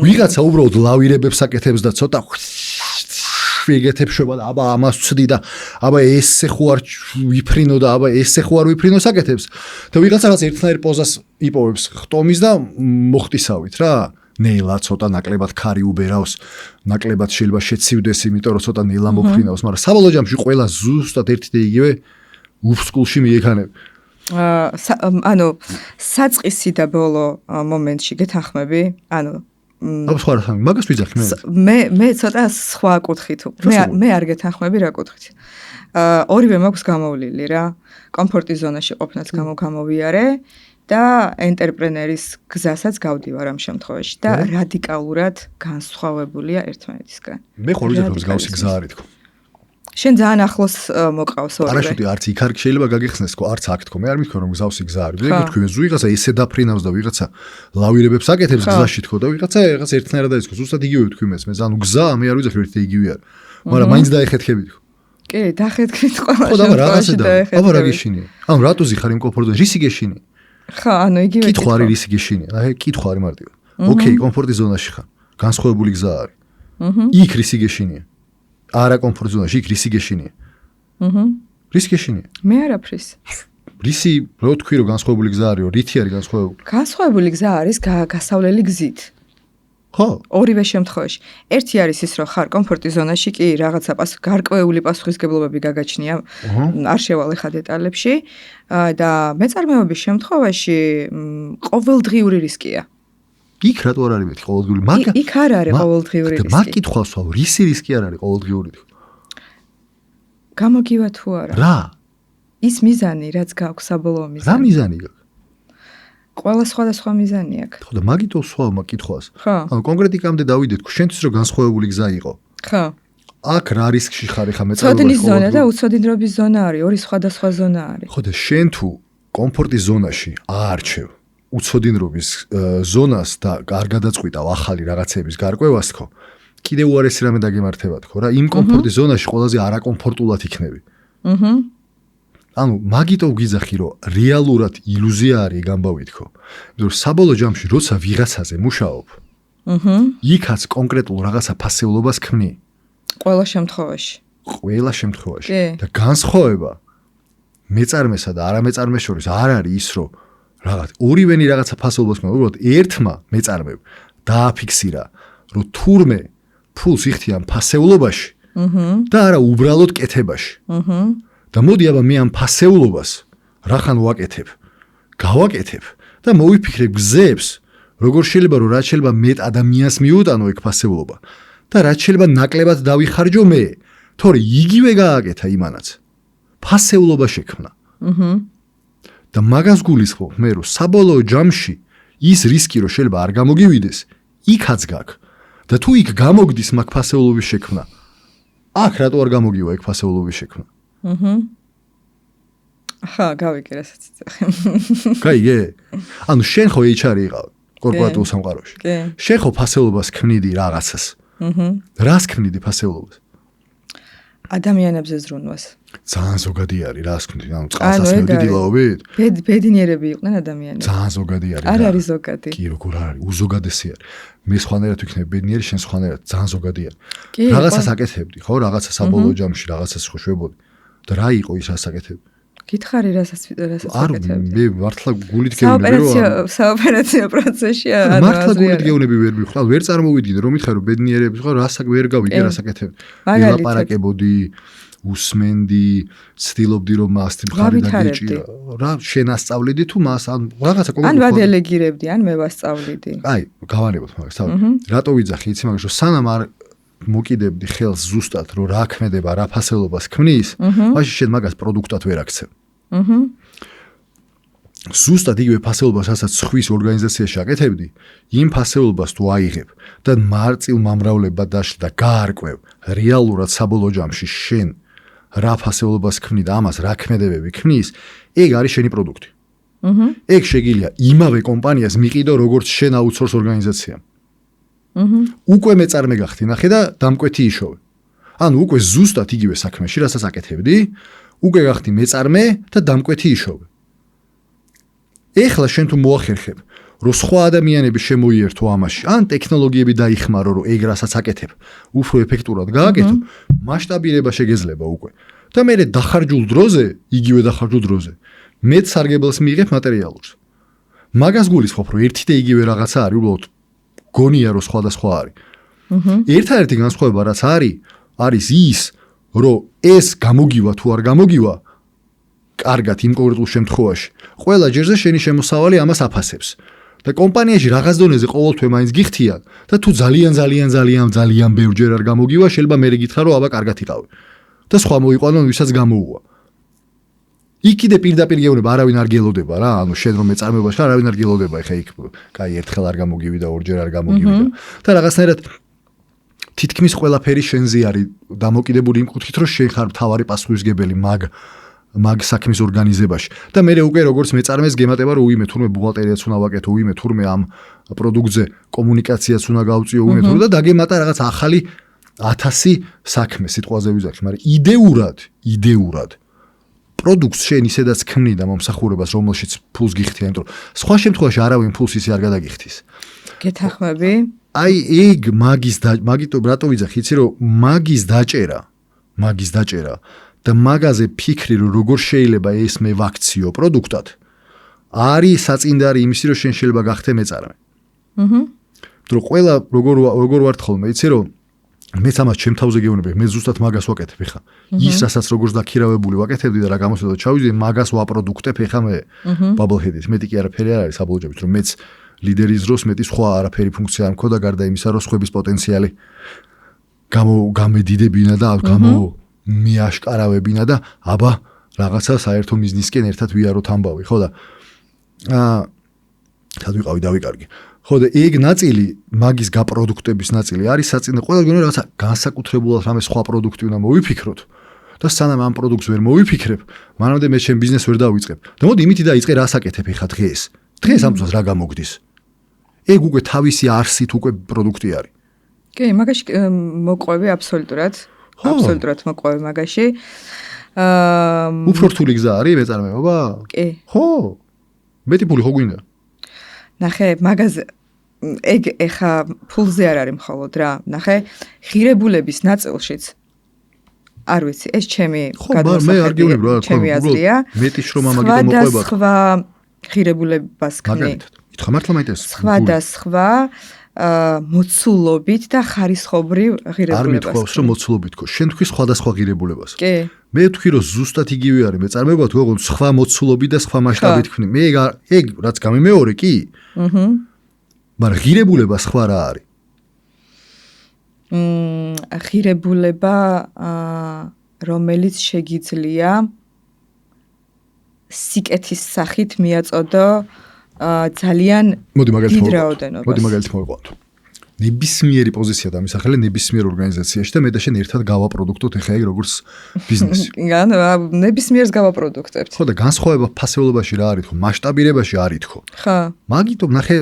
ვიღაცა უბრალოდ ლავირებებს აკეთებს და ცოტა ეგეთებს შვება და აბა ამას ვცდი და აბა ესე ხო არ ვიფრინო და აბა ესე ხო არ ვიფრინოს აკეთებს და ვიღაცა რაღაც ერთნაირ პოზას იპოვებს ხტომის და მოხტისავით რა. ნელა ცოტა ნაკლებად ქარი უბერავს, ნაკლებად შეიძლება შეცივდეს, იმიტომ რომ ცოტა ნელა მოფრინავს, მაგრამ საბოლოო ჯამში ყველა ზუსტად ერთი და იგივე უფსკულში მიექანებ. ანუ საწყისი და ბოლო მომენტში გეთანხმები? ანუ სხვა რა თქმა მაგას ვიძახი მე. მე ცოტა სხვა კუთხით. მე არ გეთანხმები რა კუთხით. ორივე მაქვს გამოვლილი რა. კომფორტის ზონაში ყოფნაც გამოვიარე. და ენტერპრენერის გზასაც გავდივარ ამ შემთხვევაში და რადიკალურად განსხვავებულია ერთმანეთისგან. მე ხოლმე მსგავსი გზა არის თქო. შენ ძალიან ახლოს მოყავს ორივე. პარაშუტი არც იქ არ შეიძლება გაგიხსნეს თქო, არც აქ თქო. მე არ მითქვა რომ მსგავსი გზა არის. ეგ თქვი ვიღაცა ესე დაფრინავს და ვიღაცა ლავირებებს აკეთებს გზაში თქო და ვიღაცა რაღაც ერთნაირად არის თქო. ზუსტად იგივე ვთქვი მე. ანუ გზა მე არ ვიძახი ერთი იგივე არის. მაგრამ მაინც დაეხეთქები თქო. კი, დაახეთქეთ ყველა. ხო და რაღაცა და აბა რა გეშინია? ანუ რატო ზიხარ იმ კომფორტზე? რისი გეშინია? ხო, ანუ იგივე კითხვა არის რისი გეშინია. აი კითხვა არის მარტივად. ოკეი, კომფორტის ზონაში ხარ. განსხვავებული გზა არის. იქ რისი გეშინია? არა კომფორტ ზონაში, იქ რისი გეშინია? რისი გეშინია? მე არაფრის. რისი რო თქვი რომ განსხვავებული გზა არის, რითი არის განსხვავებული? განსხვავებული გზა არის გასავლელი გზით. ხო. ორივე შემთხვევაში. ერთი არის ის, რომ ხარ კომფორტის ზონაში, კი რაღაცა გარკვეული პასუხისგებლობები გაგაჩნია, არ შევალ ხა დეტალებში და მეწარმეობის შემთხვევაში ყოველდღიური რისკია. იქ რატო არ არის მეთქი ყოველდღიური? მაგა იქ არ არის ყოველდღიური რისკი. მაგ კითხვას ვაო, რისი რისკი არ არის ყოველდღიური? გამოგივა თუ არა? რა? ის მიზანი, რაც გაქვს საბოლოო მიზანი. რა მიზანი გაქვს? ყველა სხვადასხვა მიზანი აქვს. ხო და მაგითო სვავ მაგ კითხვას. ხო. ანუ კონკრეტიკამდე დავიდეთ, შენთვის რომ განსხვავებული გზა იყო. ხო. აქ რა რისკში ხარ ხა მეწარმეობაში? ცოდინის ზონა და უცოდინრობის ზონა არის, ორი სხვადასხვა ზონა არის. ხო და შენ თუ კომფორტის ზონაში აარჩევ უცოდინრობის ზონას და არ გადაწყვიტავ ახალი რაღაცების გარკვევას თქო, კიდე უარესი რამე დაგემართება თქო რა, იმ კომფორტის ზონაში ყველაზე არაკომფორტულად იქნები. ანუ მაგიტო ვგიძახი რომ რეალურად ილუზია არის გამბავი თქო. იმიტომ რომ საბოლოო ჯამში როცა ვიღაცაზე მუშაობ, იქაც კონკრეტულ რაღაცა ფასეულობას ქმნი. ყველა შემთხვევაში. ყველა შემთხვევაში. და განსხვავება მეწარმესა და არამეწარმეს შორის არ არის ის რომ რაღაც ორივენი რაღაცა ფასეულობას ქმნიან, უბრალოდ ერთმა მეწარმემ დააფიქსირა რომ თურმე ფულს იხდიან ფასეულობაში და არა უბრალოდ კეთებაში. და მოდი აბა მე ამ ფასეულობას რახან ვაკეთებ? გავაკეთებ და მოვიფიქრე გზებს, როგორ შეიძლება რომ რაც შეიძლება მეტ ადამიანს მიუტანო ეგ ფასეულობა და რაც შეიძლება ნაკლებად დავიხარჯო მე, თორე იგივე გააკეთა იმანაც. ფასეულობა შექმნა. და მაგას გულისხმობ მე რომ საბოლოო ჯამში ის რისკი რომ შეიძლება არ გამოგივიდეს, იქაც გაქვს. და თუ იქ გამოგდის მაგ ფასეულობის შექმნა, აქ რატო არ გამოგივა იქ ფასეულობის შექმნა? ხა, გავიგე რასაც იცახე. გაიგე? ანუ შენ ხო HR-ი იყავ კორპორატულ სამყაროში. შენ ხო ფასეულობას ქმნიდი რაღაცას. რას ქმნიდი ფასეულობას? ადამიანებზე ზრუნვას. ძალიან ზოგადი არის, რას ქმნიდი? ანუ წყალსაცმელი დილაობით? ბედნიერები იყვნენ ადამიანები. ძალიან ზოგადი არის. არ არის ზოგადი. კი, როგორ არის? უზოგადესი არის. მე სხვანაირად ვიქნები ბედნიერი, შენ სხვანაირად, ძალიან ზოგადი არის. კი, რაღაცას აკეთებდი, ხო? რაღაცას საბოლოო ჯამში რაღაცას ხო შვებოდი. და რა იყო ის რაც აკეთებდი? გითხარი რასაც აკეთებდი? არ მე მართლა გულით გეუბნები რომ საოპერაციო პროცესში მართლა გულით გეუბნები ვერ მიხვალ, ვერ წარმოვიდგინე რომ მითხარ რომ ბედნიერები ხო, რასაკ ვერ გავიგე რას აკეთებდი. ვილაპარაკებოდი, უსმენდი, ცდილობდი რომ მას მხარი დაგეჭირა. რა შენასწავლიდი თუ მას ან რაღაცა კონკრეტულად ან ვადელეგირებდი, ან მე ვასწავლიდი. აი, გავანებოთ მაგას თავი. რატო ვიძახი იცი მაგას რომ სანამ არ მოკიდებდი ხელს ზუსტად რომ რა ქმედება, რა ფასეულობას ქმნის, მაშინ შენ მაგას პროდუქტად ვერ აქცევ. ზუსტად იგივე ფასეულობას, რასაც ხვის ორგანიზაციაში აკეთებდი, იმ ფასეულობას თუ აიღებ და მარწილ მომრავლება დაშლ და გაარკვევ რეალურად საბოლოო ჯამში შენ რა ფასეულობას ქმნი და ამას რა ქმედებები ქმნის, ეგ არის შენი პროდუქტი. ეგ შეგიძლია იმავე კომპანიას მიყიდო როგორც შენ აუთსორს ორგანიზაციამ. უკვე მეწარმე გახდი, ნახე და დამკვეთი იშოვე. ანუ უკვე ზუსტად იგივე საქმეში, რასაც აკეთებდი, უკვე გახდი მეწარმე და დამკვეთი იშოვე. ეხლა შენ თუ მოახერხებ, რომ სხვა ადამიანები შემოიერთო ამაში, ან ტექნოლოგიები დაიხმარო, რომ ეგ რასაც აკეთებ, უფრო ეფექტურად გააკეთო, მასშტაბირება შეგეძლება უკვე. და მე დახარჯულ დროზე, იგივე დახარჯულ დროზე, მეც სარგებელს მიიღებ მატერიალურს. მაგას გულისხმობ, რომ ერთი და იგივე რაღაცა არის, უბრალოდ გონია რომ სხვადასხვა არის. ერთადერთი განსხვავება რაც არის ის, რომ ეს გამოგივა თუ არ გამოგივა, კარგად იმ კონკრეტულ შემთხვევაში, ყველა ჯერზე შენი შემოსავალი ამას აფასებს. და კომპანიაში რაღაც დონეზე ყოველთვე მაინც გიხთია და თუ ძალიან ბევრჯერ არ გამოგივა, შეიძლება მე გითხრა რომ აბა კარგად იყავი. და სხვა მოიყვანონ, ვისაც გამოუვა. იქ კიდე პირდაპირ გეუბნება, არავინ არ გელოდება რა, ანუ შენ რომ მეწარმეობაში არავინ არ გელოდება, ეხა იქ კაი ერთხელ არ გამოგივი და ორჯერ არ გამოგივი და რაღაცნაირად თითქმის ყველაფერი შენზე არის დამოკიდებული იმ კუთხით, რომ შენ ხარ მთავარი პასუხისმგებელი მაგ საქმის ორგანიზებაში. და მე უკვე როგორც მეწარმეს გემატება, რომ უიმე თურმე ბუღალტერიაც უნდა ვაკეთო, უიმე თურმე ამ პროდუქტზე კომუნიკაციაც უნდა გავწიო, უიმე თურმე და დაგემატა რაღაც ახალი 1000 საქმე სიტყვაზე ვიზახი, მაგრამ იდეურად პროდუქტს შენ ისედაც ქმნი და მომსახურებას, რომელშიც ფულს გიხდია, იმიტომ რომ სხვა შემთხვევაში არავინ ფულს ისე არ გადაგიხდის. გეთანხმები? აი ეგ მაგიტომ რატო ვიძახი, იცი რომ მაგის დაჭერა და მაგაზე ფიქრი რომ როგორ შეიძლება ეს მე ვაქციო პროდუქტად, არის საწინდარი იმისი რომ შენ შეიძლება გახდე მეწარმე. რომ ყველა როგორ ვარ ხოლმე, იცი რომ მეც ამას ჩემ თავზე გეუბნები, მე ზუსტად მაგას ვაკეთებ ხა. ის რასაც როგორც დაქირავებული ვაკეთებდი და რა გამოსვლა ჩავიდი, მაგას ვაპროდუქტებ ხა მე ბაბლჰედით. მეტი კი არაფერი არ არის საბოლოოებით, რომ მეც ლიდერის დროს მეტი სხვა არაფერი ფუნქცია არ მქონდა გარდა იმისა, რომ სხვების პოტენციალი გამედიდებინა და მიაშკარავებინა და აბა რაღაცა საერთო მიზნისკენ ერთად ვიაროთ ამბავი, ხო და თად ვიყავი დავიკარგი. ხო და ეგ ნაწილი, მაგის გაპროდუქტების ნაწილი არის საწინდე. ყველა გონია რაღაცა განსაკუთრებულად რამე სხვა პროდუქტი უნდა მოვიფიქროთ და სანამ ამ პროდუქტს ვერ მოვიფიქრებ, მანამდე მე ჩემ ბიზნესს ვერ დავიწყებ. და მოდი იმითი დაიწყე რას აკეთებ ხა დღეს. დღეს ამ დროს რა გამოგდის? ეგ უკვე თავისი არსით უკვე პროდუქტი არის. კი, მაგაში მოყვები აბსოლუტურად. აბსოლუტურად მოყვები მაგაში. უფრო რთული გზა არის მეწარმეობა? კი. ხო. მეტი ფული ხო გვინდა? ნახე, მაგაზე ეგ ეხა ფულზე არ არის მხოლოდ რა. ნახე, ღირებულების ნაწილშიც არ ვიცი, ეს ჩემი გადმოსახედი, ჩემი აზრია. მეტი შრომა მაგით მოყვება. სხვა ღირებულებას ქმნი. ითხრა მართლა მაინტერესებს. სხვა მოცულობით და ხარისხობრივ ღირებულებას. არ მithქვავს რომ მოცულობით ხო, შენ თქვი სხვადასხვა ღირებულებას. კი. მე თქვი რომ ზუსტად იგივე არის მეწარმეობა თუ ოღონდ სხვა მოცულობით და სხვა მასშტაბით ქმნი. მე ეგ რაც გამემეორე კი? მაგრამ ღირებულება სხვა რა არის? ღირებულება რომელიც შეგიძლია სიკეთის სახით მიაწოდო ძალიან დიდ რაოდენობას. მოდი მაგალითად მოვიყვანოთ. ნებისმიერი პოზიცია დამისახელე ნებისმიერ ორგანიზაციაში და მე და შენ ერთად გავაპროდუქტოთ ეხლა ეგ როგორც ბიზნესი. ნებისმიერს გავაპროდუქტებთ. ხო და განსხვავება ფასეულობაში რა არის თქო, მასშტაბირებაში არის თქო. ხა. მაგიტომ ნახე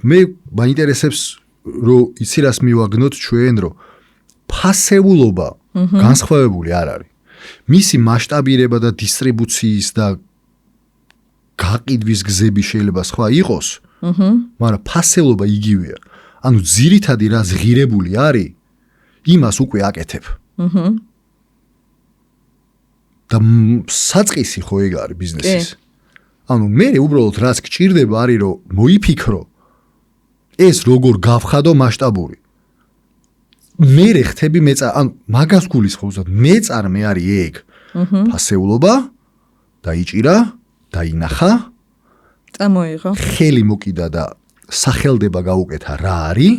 მე მაინტერესებს რომ იცი რას მივაგნოთ ჩვენ რომ ფასეულობა განსხვავებული არ არის. მისი მასშტაბირება და დისტრიბუციის და გაყიდვის გზები შეიძლება სხვა იყოს. მაგრამ ფასეულობა იგივეა. ანუ ძირითადი რა ზღირებული არის, იმას უკვე აკეთებ. და საწყისი ხო ეგ არის ბიზნესის. ანუ მე უბრალოდ რაც გჭირდება არის რომ მოიფიქრო ეს როგორ გავხადო მასშტაბური. მე ხთები ანუ მაგას გულისხმობს მეწარმე არის ეგ. ფასეულობა დაიჭირა, დაინახა, წამოიღო. ხელი მოკიდა და სახელდება გაუკეთა რა არის,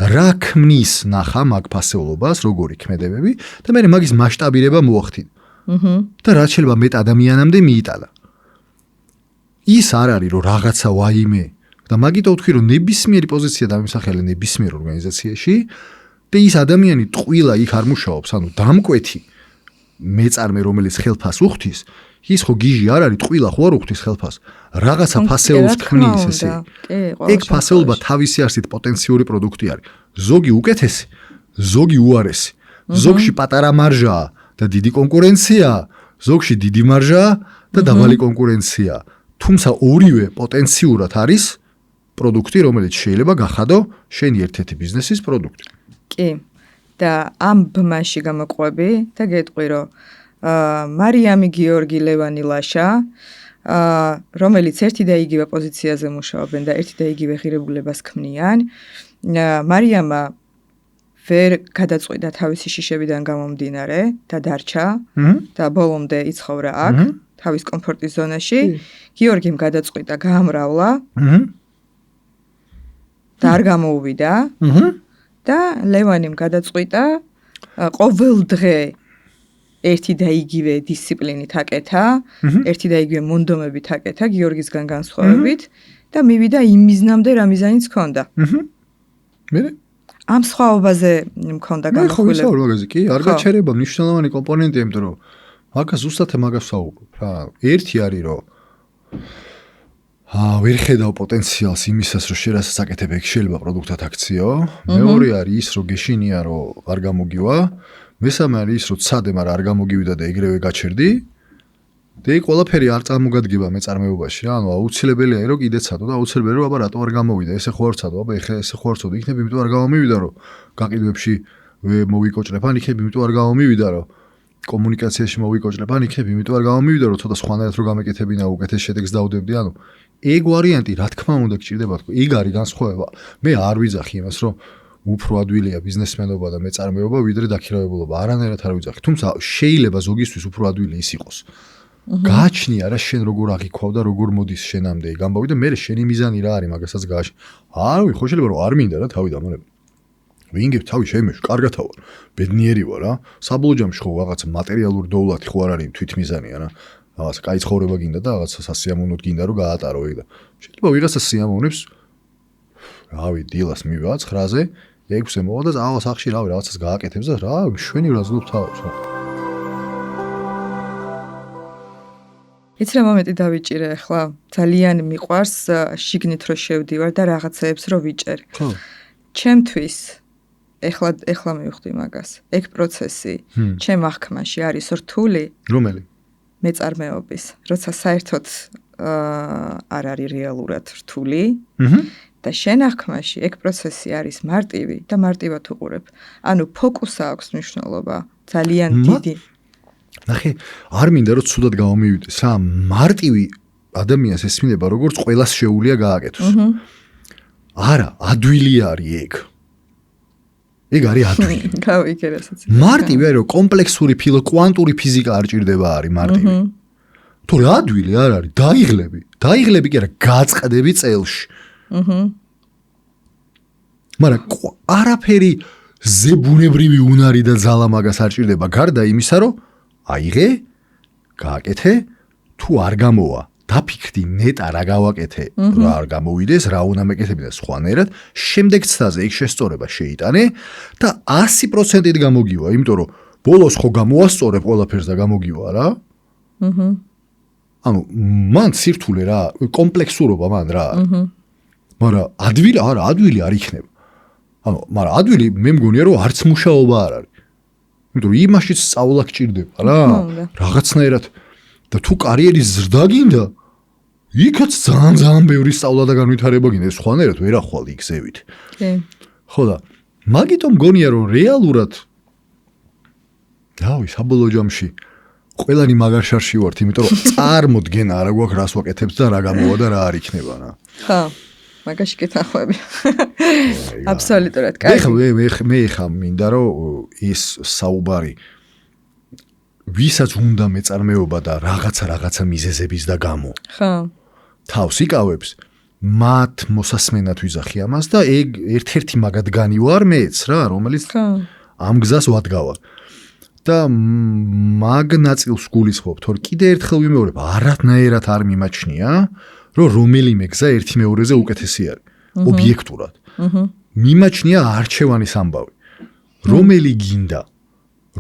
რა ქმნის ნახა მაგ ფასეულობას, როგორი ქმედებები და მე მაგის მასშტაბირება მოახდინა. და რაც შეიძლება მეტ ადამიანამდე მიიტანა. ის არ არის რომ რაღაცა ვაიმე და მაგიტო ვთქვი რომ ნებისმიერი პოზიცია დამისახელე ნებისმიერ ორგანიზაციაში და ის ადამიანი ტყუილა იქ არ მუშაობს, ანუ დამკვეთი მეწარმე რომელიც ხელფას უხდის, ის ხო გიჟი არ არის, ტყუილა ხო არ უხდის ხელფას. რაღაცა ფასეულს ქმნის ესე. ეგ ფასეულობა თავისი არსით პოტენციური პროდუქტი არის. ზოგი უკეთესი, ზოგი უარესი. ზოგში პატარა მარჟაა და დიდი კონკურენციაა, ზოგში დიდი მარჟაა და დაბალი კონკურენციაა. თუმცა ორივე პოტენციურად არის პროდუქტი, რომელიც შეიძლება გახადო შენი ერთ-ერთი ბიზნესის პროდუქტი. კი. და ამ ბმაში გამოყვები და გეტყვი რომ მარიამი გიორგი ლევანი ლაშა რომელიც ერთი და იგივე პოზიციაზე მუშაობენ და ერთი და იგივე ღირებულებას ქმნიან. მარიამა ვერ გადაწყვიტა თავისი შიშებიდან გამომდინარე და დარჩა და ბოლომდე იცხოვრა აქ თავის კომფორტის ზონაში. გიორგიმ გადაწყვიტა გაამრავლა და არ გამოუვიდა. და ლევანიმ გადაწყვიტა ყოველ დღე ერთი და იგივე დისციპლინით აკეთა, ერთი და იგივე მონდომებით აკეთა გიორგისგან განსხვავებით და მივიდა იმ მიზნამდე რა მიზანიც ჰქონდა. მე ამ სხვაობაზე მქონდა განხილველი. ხო, მაგაზე კი, არ გაჩერება მნიშვნელოვანი კომპონენტია, იმიტომ რომ მაგას ზუსტად მაგას ვსაუბრობ რა. ერთი არის რომ ვერ ხედავ პოტენციალს იმისას რომ შენ აკეთებ ეგ შეიძლება პროდუქტად აქციო. მეორე არის ის რომ გეშინია რომ არ გამოგივა. მესამე არის ის რომ ცადე, მაგრამ არ გამოგივიდა და ეგრევე გაჩერდი. და ეგ ყველაფერი არ წარმოგადგება მეწარმეობაში რა. ანუ აუცილებელია რომ კიდე ცადო და აუცილებელია რომ აბა რატო არ გამოვიდა. ესე ხო არ ცადო, აბა ეხლა ესე ხო არ ცოდო. იქნებ იმიტომ არ გამომივიდა რომ გაყიდვებში მოვიკოჭრებ, ან იქნებ იმიტომ არ გამომივიდა რომ კომუნიკაციაში მოვიკოჭრებ, ან იქნებ იმიტომ არ გამომივიდა რომ ცოტა სხვანაირად რომ გამეკეთებინა უკეთეს შედეგს დავდებდი. ანუ ეგ ვარიანტი რა თქმა უნდა გჭირდება თქო. ეგ არის განსხვავება. მე არ ვიძახი იმას რომ უფრო ადვილია ბიზნესმენობა და მეწარმეობა ვიდრე დაქირავებულობა. არანაირად არ ვიძახი. თუმცა შეიძლება ზოგისთვის უფრო ადვილი ის იყოს. გააჩნია რა შენ როგორ აღიქვავ და როგორ მოდის შენამდე ეგ ამბავი და მე შენი მიზანი რა არის მაგასაც გააჩნია. არავი ხო შეიძლება რომ არ მინდა რა თავი დამალება. ვინგებ თავი შემეშ, კარგათა ვარ. ბედნიერი ვარ რა. საბოლოო ჯამში ხო რაღაც მატერიალური დოვლათი ხო არ არის თვითმიზანია რა. რაღაც კაი ცხოვრება გინდა და რაღაც სასიამოვნოდ გინდა რომ გაატარო ეგ და შეიძლება ვიღაცა სიამოვნებს რავი დილას მივიღა 9-ზე 6-ზე მოვა და წავა სახში რავი რაღაცას გააკეთებს და რა მშვენივრად ზლობ თავს რა. იცი რა მომენტი დავიჭირე ახლა ძალიან მიყვარს შიგნით რო შევდივარ და რაღაცეებს რო ვიჭერ. ხო. ჩემთვის ახლა მივხვდი მაგას. ეგ პროცესი ჩემ აღქმაში არის რთული. რომელი? მეწარმეობის, როცა საერთოდ არ არის რეალურად რთული და შენ აღქმაში ეგ პროცესი არის მარტივი და მარტივად უყურებ. ანუ ფოკუსა აქვს მნიშვნელობა ძალიან დიდი. ნახე, არ მინდა რომ ცუდად გამომივიდეს რა, მარტივი ადამიანს ესმინება როგორც ყველას შეუულია გააკეთოს. არა, ადვილი არის ეგ. ეგ არის ადვილი. გავიგე რასაც. მარტივი არის რომ კომპლექსური კვანტური ფიზიკა არ ჭირდება არის მარტივი. თუ რა ადვილი არ არის, დაიღლები კი არა, გაწყდები წელში. მაგრამ არაფერი ზებუნებრივი უნარი და ძალა მაგას არ ჭირდება გარდა იმისა, რომ აიღე, გააკეთე, თუ არ გამოვა, დაფიქრდი ნეტა რა გავაკეთე, რა არ გამოვიდეს, რა უნდა მეკეთები და სხვანაირად, შემდეგ ცდაზე იქ შესწორება შეიტანე და 100%-ით გამოგივა, იმიტომ რომ ბოლოს ხო გამოასწორებ ყველაფერს და გამოგივა რა. ანუ მან სირთულე რა, კომპლექსურობა მან რა. მაგრამ ადვილი არ იქნება. ანუ მაგრამ ადვილი მე მგონია რომ არც მუშაობა არ არის. იმიტომ რომ იმაშიც სწავლა გჭირდება რა. რაღაცნაირად და თუ კარიერის ზრდა გინდა, იქაც ძალიან ბევრი სწავლა და განვითარება გინდა, სხვანაირად ვერ ახვალ იქ-ზევით. კი. ხო და მაგიტომ მგონია რომ რეალურად დავი საბოლოო ჯამში ყველანი მაგარ შარში ვართ, იმიტომ რომ წარმოდგენა არა გვაქვს რას ვაკეთებთ და რა გამოვა და რა არ იქნება რა. ხო. მაგაში კეთახვები. აბსოლუტურად კაი. მე ხა მინდა რომ ის საუბარი ვისაც უნდა მეწარმეობა და რაღაცა მიზეზების და გამო. ხო. თავს იკავებს, მათ მოსასმენად ვიზახი ამას და ეგ ერთ-ერთი მაგადგანი ვარ მეც რა, რომელიც ამ გზას ვადგავარ. და მაგ ნაწილს გულისხმობ, თორე კიდე ერთხელ ვიმეორებ, არათნაირად არ მიმაჩნია, რომ რომელიმე გზა ერთი მეორეზე უკეთესი არის, ობიექტურად. მიმაჩნია არჩევანის ამბავი. რომელი გინდა,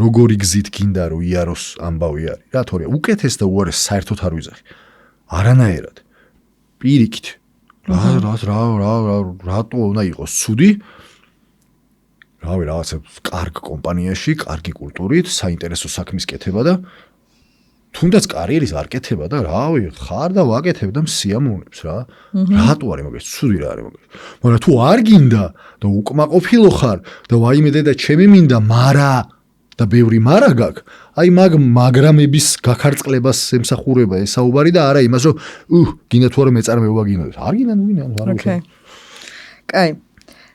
როგორი გზით გინდა რომ იაროს ამბავი არის. რა თორე უკეთეს და უარეს საერთოდ არ ვიზახი. არანაირად. პირიქით. რატო უნდა იყოს ცუდი? რავი, რაღაცა კარგ კომპანიაში, კარგი კულტურით, საინტერესო საქმის კეთება და თუნდაც კარიერის არ კეთება და რავი, ხარ და ვაკეთებ და მსიამოვნებს რა. რატო არის მაგას? ცუდი რა არის მაგას? მაგრამ თუ არ გინდა და უკმაყოფილო ხარ და ვაიმე და ჩემი მინდა, მარა და ბევრი მარა გაქვს, აი მაგრამების გაქარწყლებას ემსახურება ეს საუბარი და არა იმას, რომ გინდა თუ არა მეწარმეობა გინდა. არ გინდა, ნუ გინდა, არ ოკეი. კაი.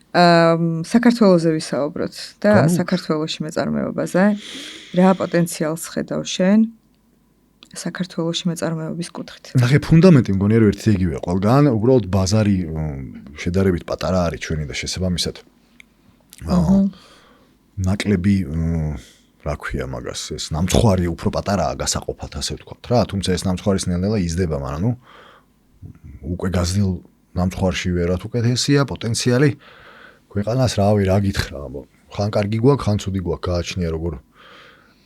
საქართველოზე ვისაუბროთ და საქართველოში მეწარმეობაზე. რა პოტენციალს ხედავ შენ საქართველოში მეწარმეობის კუთხით? ნახე, ფუნდამენტი მგონია რომ ერთი იგივეა ყველგან, უბრალოდ ბაზარი შედარებით პატარა არის ჩვენი და შესაბამისად. ნაკლები რა ქვია მაგას, ეს ნამცხვარი უფრო პატარაა გასაყოფად, ასე ვთქვათ რა, თუმცა ეს ნამცხვარის ნელ-ნელა იზრდება, მაგრამ ნუ უკვე გაზრდილ ნამცხვარში ვერათ უკეთესია პოტენციალი. ქვეყანას რავი, რა გითხრა, ხან კარგი გვაქვს, ხან ცუდი გვაქვს, გააჩნია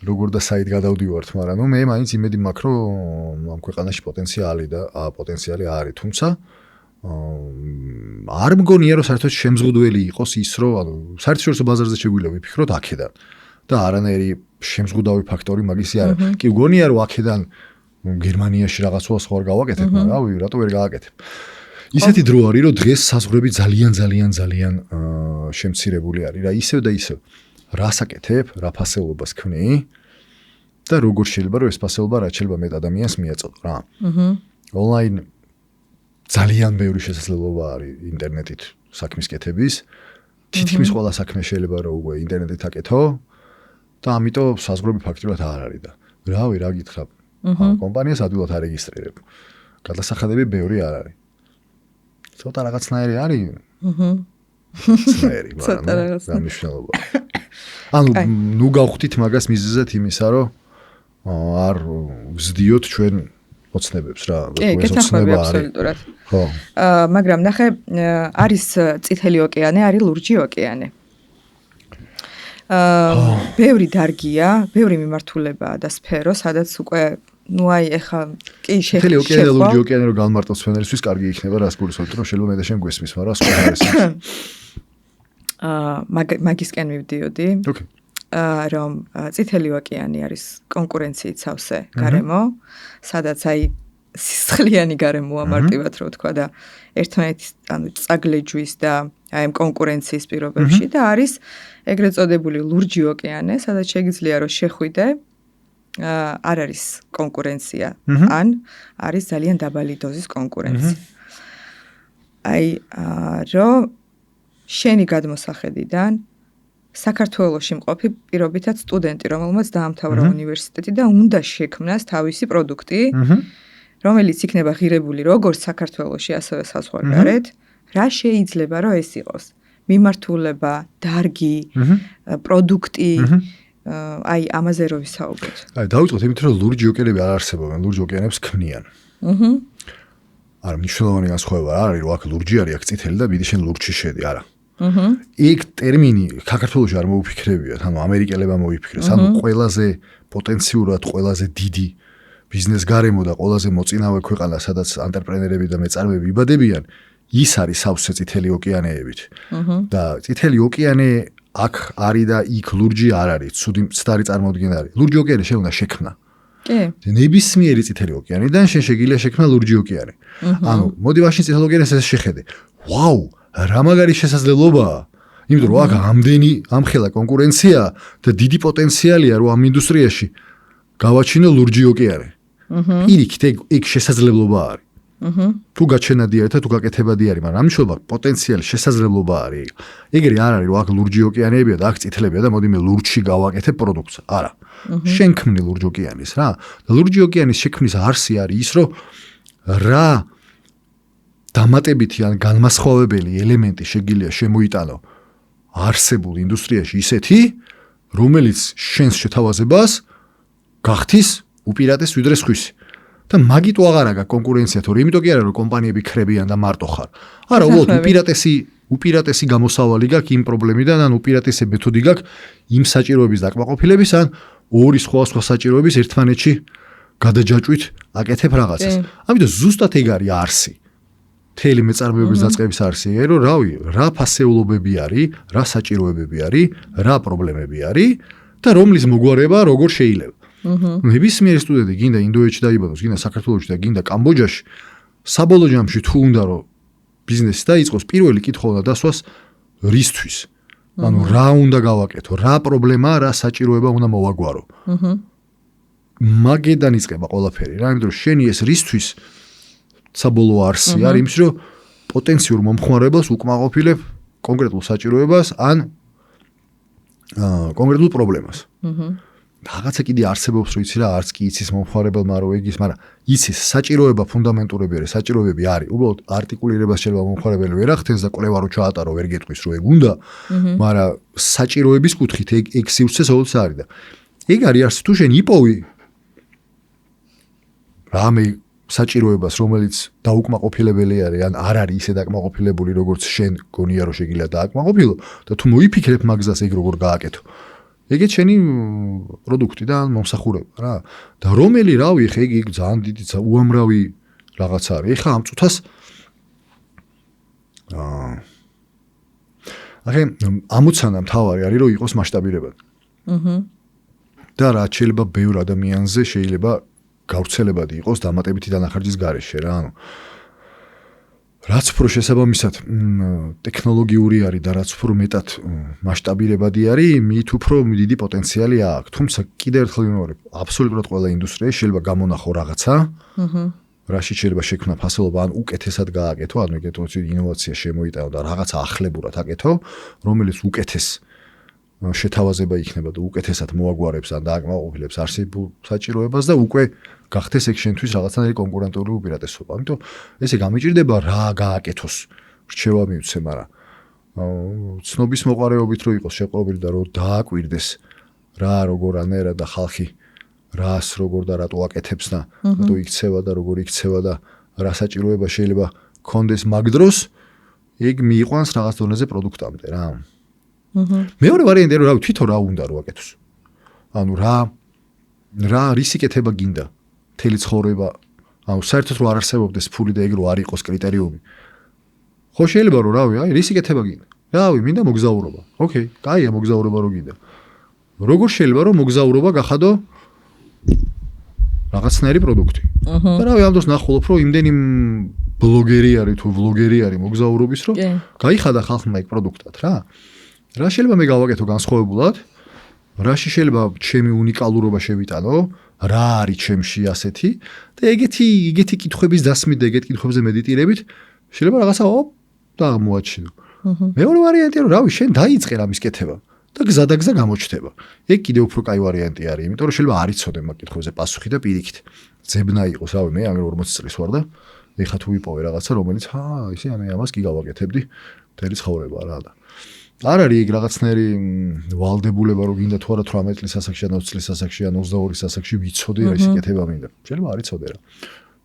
როგორ და საით გადავდივართ, მაგრამ ნუ მე მაინც იმედი მაქვს, რომ ამ ქვეყანაში პოტენციალი არის, თუმცა არ მგონია რომ საერთოდ შემზღუდველი იყოს ის, რომ საერთაშორისო ბაზარზე შეგვიძლია ვიფიქროთ აქედან და არანაირი შემზღუდავი ფაქტორი მაგისი არა. კი მგონია რომ აქედან გერმანიაში რაღაცა სხვა გავაკეთებ, მაგრამ რავი, რატო ვერ გააკეთებ. ისეთი დრო არის, რომ დღეს საზღვრები ძალიან შემცირებული არის რა, ისევ და ისევ. რას აკეთებ, რა ფასეულობას ქმნი და როგორ შეიძლება რომ ეს ფასეულობა რაც შეიძლება მეტ ადამიანს მიაწოდო რა. ონლაინ ძალიან ბევრი შესაძლებლობა არის ინტერნეტით საქმის კეთების. თითქმის ყველა საქმე შეიძლება რომ უკვე ინტერნეტით აკეთო და ამიტომ საზღვრები ფაქტურად არ არის და რავი, რა გითხრა. კომპანიას ადვილად არეგისტრირებ. გადასახადები ბევრი არ არის. ცოტა რაღაცნაირი არის. ცნაირი, მაგრამ გამიშნელობა. ანუ ნუ გავხდით მაგას მიზეზად იმისა, რომ არ ვზდიოთ ჩვენ ოცნებებს რა, ეს ოცნება არის. ხო. მაგრამ ნახე, არის წითელი ოკეანე, არის ლურჯი ოკეანე. ბევრი დარგია, ბევრი მიმართულებაა და სფერო, სადაც უკვე ნუ აი ეხა კი შეხება. წითელი ოკეანე და ლურჯი ოკეანე რო განმარტოს ფენელისთვის კარგი იქნება, რას გულისხმობთ, რომ შეიძლება მე და შენ გვესმის, მაგრამ სხვა არის. მაგისკენ მივდიოდი. ოკეი. რომ წითელი ოკეანე არის კონკურენციით სავსე გარემო, სადაც აი სისხლიანი გარემოა მარტივად რო ვთქვა და ერთმანეთის ანუ წაგლეჯვის და აი ამ კონკურენციის პირობებში და არის ეგრეთ წოდებული ლურჯი ოკეანე, სადაც შეიძლება რომ შეხვიდე არ არის კონკურენცია, ან არის ძალიან დაბალი დოზის კონკურენცია. აი რომ შენი გადმოსახედიდან საქართველოში მყოფი პირობითად სტუდენტი, რომელმაც დაამთავრა უნივერსიტეტი და უნდა შექმნას თავისი პროდუქტი, რომელიც იქნება ღირებული როგორც საქართველოში, ასევე საზღვარგარეთ, რა შეიძლება რომ ეს იყოს? მიმართულება, დარგი, პროდუქტი, აი ამაზე რო ვისაუბროთ. აი დავიწყოთ იმით, რომ ლურჯი ოკეანეები არ არსებობენ, ლურჯი ოკეანეებს ქმნიან. არა, მნიშვნელოვანი განსხვავება არ არის, რომ აქ ლურჯი არის, აქ წითელი და მიდი შენ ლურჯში შედი, არა. იქ ტერმინი საქართველოში არ მოუფიქრებიათ, ანუ ამერიკელებმა მოიფიქრეს, ანუ ყველაზე პოტენციურად ყველაზე დიდი ბიზნეს გარემო და ყველაზე მოწინავე ქვეყანა, სადაც ანტრეპრენერები და მეწარმეები იბადებიან, ის არის სავსე წითელი ოკეანეებით. და წითელი ოკეანე აქ არის და იქ ლურჯი არ არის, ცუდარი წარმოდგენა არის. ლურჯი ოკეანე შენ უნდა შექმნა. კი. ნებისმიერი წითელი ოკეანიდან შენ შეგიძლია შექმნა ლურჯი ოკეანე. ანუ მოდი ვაშინ წითელ ოკეანეს ეს შეხედე. ვაუ, რა მაგარი შესაძლებლობაა. იმიტომ რომ აქ ამდენი ამხელა კონკურენცია და დიდი პოტენციალია რომ ამ ინდუსტრიაში გავაჩინო ლურჯი ოკეანე. პირიქით ეგ შესაძლებლობა არის. თუ გაჩენადი არის და თუ გაკეთებადი არის, მაგრამ ამიშობა პოტენციალი შესაძლებლობა არის. ეგრე არ არის რომ აქ ლურჯი ოკეანეებია და აქ წითლებია და მოდი მე ლურჯში გავაკეთებ პროდუქტს. არა. შენ ქმნი ლურჯ ოკეანის რა. და ლურჯი ოკეანის შექმნის არსი არის ის, რომ რა დამატებითი ან განმასხვავებელი ელემენტი შეგიძლია შემოიტანო არსებულ ინდუსტრიაში ისეთი, რომელიც შენს შეთავაზებას გახთის უპირატეს ვიდრე სხვისი. და მაგიტო აღარ აქვს კონკურენცია, თორე იმიტომ კი არა რომ კომპანიები ხრებიან და მარტო ხარ. არა, უბრალოდ უპირატესი გამოსავალი გაქვს იმ პრობლემიდან, ან უპირატესი მეთოდი გაქვს იმ საჭიროების დაკმაყოფილების, ან ორი სხვა საჭიროების ერთმანეთში გადაჯაჭვით აკეთებ რაღაცას. ამიტომ ზუსტად ეგ არის არსი. მთელი მეწარმეობის დაწყების არსი, რომ რავი, რა ფასეულობები არის, რა საჭიროებები არის, რა პრობლემები არის და რომლის მოგვარება როგორ შეიძლება. ნებისმიერი სტუდენტი გინდა ინდოეთში დაიბადოს, გინდა საქართველოში და გინდა კამბოჯაში, საბოლოო ჯამში თუ უნდა რომ ბიზნესი დაიწყოს, პირველი კითხვა უნდა დასვას რისთვის. ანუ რა უნდა გავაკეთო, რა პრობლემა, რა საჭიროება უნდა მოვაგვარო. მაგედან იწყება ყველაფერი რა, იმიტომ რომ შენი ეს რისთვის საბოლოო არსი არის იმის, რომ პოტენციურ მომხმარებელს უკმაყოფილებ კონკრეტულ საჭიროებას ან კონკრეტულ პრობლემას. რაღაცა კიდე არსებობს, რომ იცი რა, არც კი იცის მომხმარებელმა რომ ეგ ის, მაგრამ იცის საჭიროება ფუნდამენტურები არის, საჭიროებები არის. უბრალოდ არტიკულირებას შეიძლება მომხმარებელი ვერ ახდენს და კვლევა რო ჩაატარო ვერ გეტყვის რომ ეგ უნდა, მაგრამ საჭიროების კუთხით ეგ სივრცე ყოველთვის არის და ეგ არის არსი თუ შენ იპოვი რამე საჭიროებას, რომელიც დაუკმაყოფილებელი არის, ან არ არის ისე დაკმაყოფილებული, როგორც შენ გონია რომ შეგიძლია დააკმაყოფილო და თუ მოიფიქრებ მაგზას ეგ როგორ გააკეთო. ეგეც შენი პროდუქტი და მომსახურება რა. და რომელი რავი, ხე ეგ ძალიან დიდი უამრავი რაღაცა არის. ეხლა ამ წუთას ახლა ამოცანა მთავარი არის რომ იყოს მასშტაბირებადი. და რაც შეიძლება ბევრ ადამიანზე შეიძლება გავრცელებადი იყოს დამატებითი დანახარჯის გარეშე რა. ანუ რაც უფრო შესაბამისად ტექნოლოგიური არის და რაც უფრო მეტად მასშტაბირებადი არის, მით უფრო დიდი პოტენციალი აქვს. თუმცა კიდევ ერთხელ ვიმეორებ, აბსოლუტურად ყველა ინდუსტრიაში შეიძლება გამონახო რაღაცა, რაში შეიძლება შექმნა ფასეულობა, ან უკეთესად გააკეთო, ანუ ეგეთ ინოვაცია შემოიტანო და რაღაცა ახლებურად აკეთო, რომელიც უკეთეს შეთავაზება იქნება და უკეთესად მოაგვარებს ან დააკმაყოფილებს არსებულ საჭიროებას და უკვე გახდეს ეგ შენთვის რაღაცნაირი კონკურენტული უპირატესობა. ამიტომ ესე გამიჭირდება რა გააკეთოს, რჩევა მივცე, მაგრამ ცნობის მოყარეობით რო იყოს შეყრობილი და რო დააკვირდეს რა როგორანაირად და ხალხი რას როგორ და რატო აკეთებს და რატო იქცევა და როგორ იქცევა და რა საჭიროება შეიძლება კონდეს მაგ დროს, ეგ მიიყვანს რაღაც დონეზე პროდუქტამდე რა. მეორე ვარიანტია რომ თვითონ რა უნდა რომ აკეთოს. ანუ რა რისი კეთება გინდა მთელი ცხოვრება, ანუ საერთოდ რომ არ არსებობდეს ფული და ეგ რო არ იყოს კრიტერიუმი. ხო შეიძლება რომ რავი, აი რისი კეთება გინდა. რავი, მინდა მოგზაურობა. ოკეი, კაია მოგზაურობა რო გინდა. როგორ შეიძლება რომ მოგზაურობა გახადო რაღაცნაირი პროდუქტი. და რავი, ამ დროს ნახულობ რომ იმდენი ბლოგერი არის თუ ვლოგერი არის მოგზაურობის რომ გაიხადა ხალხმა ეგ პროდუქტად რა. რა შეიძლება მე გავაკეთო განსხვავებულად? რაში შეიძლება ჩემი უნიკალურობა შევიტანო? რა არის ჩემში ასეთი? და ეგეთი კითხვების დასმით და ეგეთ კითხვებზე მედიტირებით შეიძლება რაღაცა აღმოაჩინო. მეორე ვარიანტია რომ რავი, შენ დაიწყე რამის კეთება და გზა გამოჩნდება. ეგ კიდევ უფრო კაი ვარიანტი არის, იმიტომ რომ შეიძლება არ იცოდე მაგ კითხვებზე პასუხი და პირიქით ძებნა იყოს, რავი, მე ამერ 40 წლის ვარ და ეხა თუ ვიპოვე რაღაცა, რომელიც ისე ამას კი გავაკეთებდი მთელი ცხოვრება რა და არ არის ეგ რაღაცნაირი ვალდებულება რომ გინდა თუ არა 18 წლის ასაკში ან 20 წლის ასაკში ან 22 წლის ასაკში ვიცოდე რა ის იკეთება მინდა. შეიძლება არ იცოდე რა.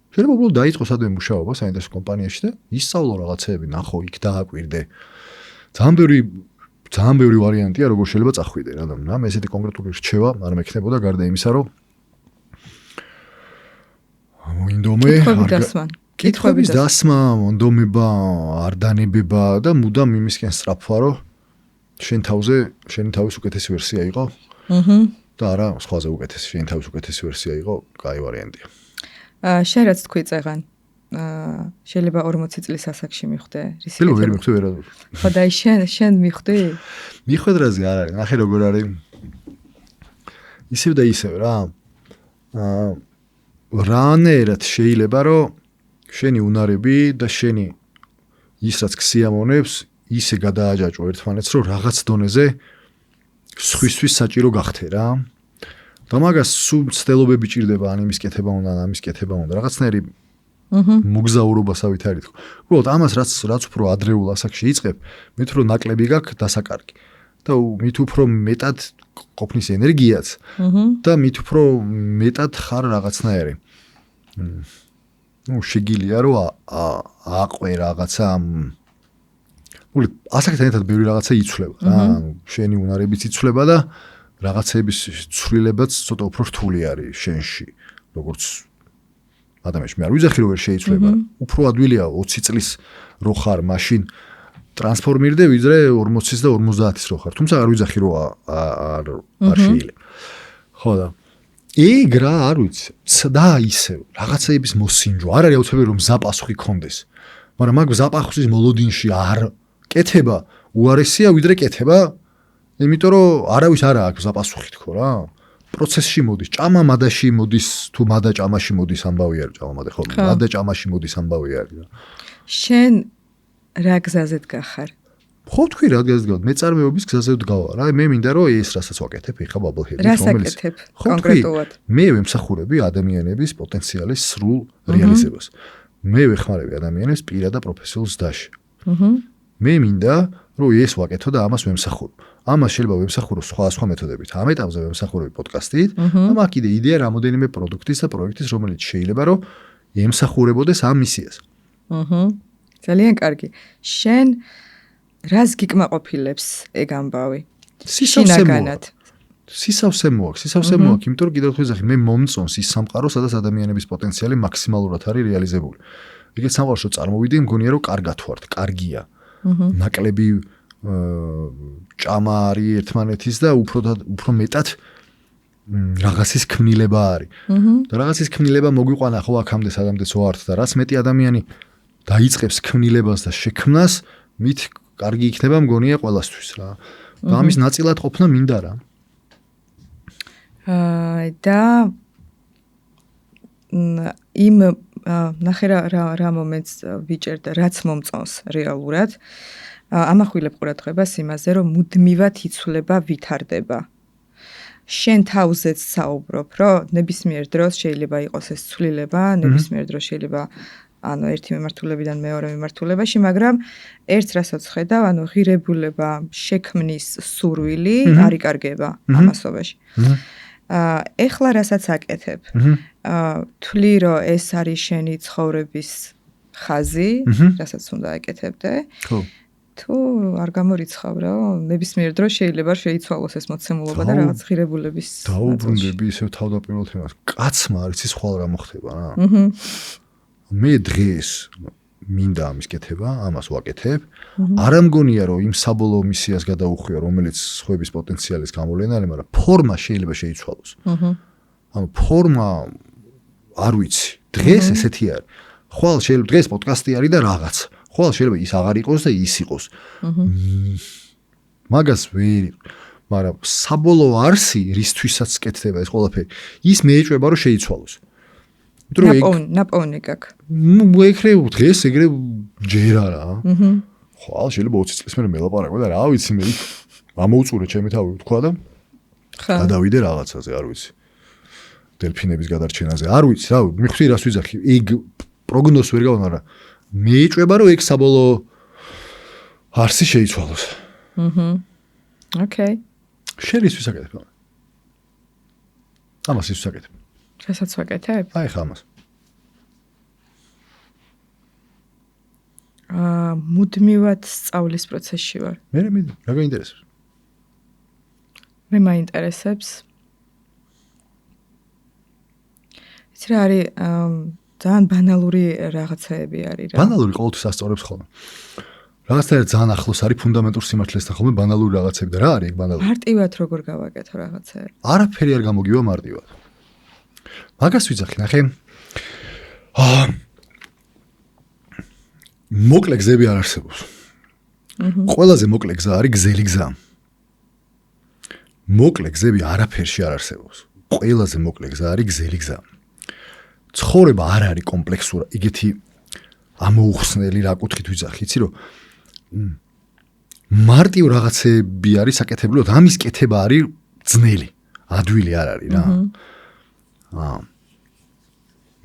შეიძლება უბრალოდ დაიწყო სადმე მუშაობა საინტერესო კომპანიაში და ისწავლო რაღაცეები, ნახო იქ დააკვირდე. ძალიან ბევრი ვარიანტია როგორ შეიძლება წახვიდე რა და ამ ესეთი კონკრეტული რჩევა არ მექნებოდა გარდა იმისა რომ მოინდომე კითხვების დასმა, მონდომება, არ დანებება და მუდამ იმისკენ სწრაფვა რომ შენი თავის უკეთესი ვერსია იყო. და არა სხვაზე უკეთესი, შენი თავის უკეთესი ვერსია იყო, კაი ვარიანტია. შენ რაც თქვი წეგან შეიძლება 40 წლის ასაკში მიხვდე რისი შეიძლება ვერ მიხვდე ვერა. ხო და შენ მიხვდი? მიხვედრაზე არ არის, ნახე როგორ არის. ისევ და ისევ რა. რანაირად შეიძლება რომ შენი უნარები და შენი ის რაც ქსიამონებს ისე გადააჯაჭო ერთმანეთს რომ რაღაც დონეზე სხვისთვის საჭირო გახდე რა. და მაგას სულ ცდელობები ჭირდება ან იმის კეთება უნდა ან ამის კეთება უნდა რაღაცნაირი მოგზაურობასავით არის თქო. უბრალოდ ამას რაც უფრო ადრეულ ასაკში იწყებ, მით უფრო ნაკლები გაქვს დასაკარგი. და მით უფრო მეტად ყოფნის ენერგიაც და მით უფრო მეტად ხარ რაღაცნაირი. შეგილია რომ აყვე რაღაცა ასაკთან ერთად ბევრი რაღაცა იცვლება რა. შენი უნარებიც იცვლება და რაღაცების ცვლილებაც ცოტა უფრო რთული არის შენში. როგორც ადამიანში მე არ ვიძახი რომ ვერ შეიცვლება. უფრო ადვილია 20 წლის რო ხარ, მაშინ ტრანსფორმირდე ვიდრე 40-ის და 50-ის რო ხარ. თუმცა არ ვიძახი რომ არ შეიძლება. ხო და ეგ რა არ ვიცი. და ისევ რაღაცეების მოსინჯვა. არ არის აუცილებელი რომ ზაპასუხი კონდეს. მაგრამ მაგ ზაპასუხის მოლოდინში არ კეთება უარესია ვიდრე კეთება. იმიტომ რომ არავის არ აქვს ზაპასუხი თქო რა. პროცესში მოდის, ჭამა მადაში მოდის, თუ მადა ჭამაში მოდის ამბავი არის, ჭამა მადა ხო? მადა ჭამაში მოდის ამბავი არის რა. შენ რა გზაზე დგახარ? ხო თქვი რა გზაზე დგავ? მეწარმეობის გზაზე დგავ რა. მე მინდა რომ ეს რასაც ვაკეთებ, ეხა ბაბლჰედი რომელიც კონკრეტულად მე ვემსახურები ადამიანების პოტენციალის სრულ რეალიზებას. მე ვეხმარები ადამიანებს პირად და პროფესიულ ზრდაში. მე მინდა რომ ეს ვაკეთო და ამას ვემსახურო. ამას შეიძლება ვემსახურო სხვა მეთოდებით. ამ ეტაპზე ვემსახურები პოდკასტით და მაგ კიდე იდეა რამოდენიმე პროდუქტის და პროექტის რომელიც შეიძლება რომ ემსახურებოდეს ამ მისიას. ძალიან კარგი. შენ რას გიკმაყოფილებს ეგ ამბავი? სისავსე მოაქვს, იმიტომ რომ კიდევ ხიზახი მე მომწონს ის სამყარო, სადაც ადამიანების პოტენციალი მაქსიმალურად არის რეალიზებული. ეგეთ სამყაროში რომ წარმოვიდი, მგონია რომ კარგად ვართ, კარგია. ნაკლები ჭამა არის ერთმანეთის და უფრო მეტად რაღაცის ქმნილება არის. და რაღაცის ქმნილება მოგვიყვანა ხო აქამდე სადამდეც ვართ და რაც მეტი ადამიანი დაიწყებს ქმნილებას და შექმნას, მით კარგი იქნება მგონია ყველასთვის რა. და ამის ნაწილად ყოფნა მინდა რა. და იმ ნახე რა მომენტს ვიჭერდა, რაც მომწონს რეალურად. ამახვილებ ყურადღებას იმაზე, რომ მუდმივად იცვლება, ვითარდება. შენ თავზეც საუბრობ, რომ ნებისმიერ დროს შეიძლება იყოს ეს ცვლილება, ნებისმიერ დროს შეიძლება ანუ ერთი მიმართულებიდან მეორე მიმართულებაში, მაგრამ ერთს რასაც ხედავ, ანუ ღირებულება, შექმნის სურვილი არ იკარგება ამასობაში. ეხლა რასაც აკეთებ, თვლი რომ ეს არის შენი ცხოვრების ხაზი, რასაც უნდა აკეთებდე. ხო. თუ არ გამორიცხავ რა, ნებისმიერ დროს შეიძლება შეიცვალოს ეს მოცემულობა და რაღაც ღირებულების. დაუბრუნდები ისევ თავდაპირველ თემას. კაცმა არის ის ხოლმე რა მოხდება რა. მე დღეს მინდა ამის კეთება, ამას ვაკეთებ. არ ამგონია რომ იმ საბოლოო მისიას გადაუხვია, რომელიც სხვების პოტენციალის გამოვლენა არის, მაგრამ ფორმა შეიძლება შეიცვალოს. ანუ ფორმა არ ვიცი. დღეს ესეთი არის. ხვალ შეიძლება დღეს პოდკასტი არის და რაღაც. ხვალ შეიძლება ის აღარ იყოს და ის იყოს. მაგას ვერ, მაგრამ საბოლოო არსი, რისთვისაც კეთდება ეს ყველაფერი, ის მეეჭვება რომ შეიცვალოს. ნაპოვნი გაქვს. ეგრე დღეს ეგრე ჯერა რა. ხვალ შეიძლება 20 წლის მერე მელაპარაკო და რა ვიცი მე ამოუწურე ჩემი თავი თქვა და გადავიდე რაღაცაზე, არ ვიცი. დელფინების გადარჩენაზე, არ ვიცი რა, მიხვდი რას ვიძახი. ეგ პროგნოზს ვერ გავარ, მაგრამ მეეჭვება რომ ეგ საბოლოო არსი შეიცვალოს. ოკეი. შენ ის ვისაკეთებ? ამას ის ვისაკეთებ. რასაც ვაკეთებ? აი ხა ამას. მუდმივად სწავლის პროცესში ვარ. მე რა გაინტერესებს? მე მაინტერესებს. იცი რა არის ძალიან ბანალური რაღაცეები არის რა. ბანალური ყოველთვის ასწავლებს ხოლმე. რაღაცნაირად ძალიან ახლოს არის ფუნდამენტურ სიმართლესთან ხოლმე ბანალური რაღაცები და რა არის ეგ ბანალური? მარტივად როგორ გავაკეთო რაღაცეები. არაფერი არ გამოგივა მარტივად. მაგას ვიძახი, ნახე. მოკლე გზები არ არსებობს. ყველაზე მოკლე გზა არის გზელი გზა. მოკლე გზები არაფერში არ არსებობს. ყველაზე მოკლე გზა არის გზელი გზა. ცხოვრება არ არის კომპლექსური, იგეთი ამოუხსნელი რა კუთხით ვიძახი, იცი რომ მარტივ რაღაცები არის საკეთებლად, ამის კეთება არის ძნელი, ადვილი არ არის რა.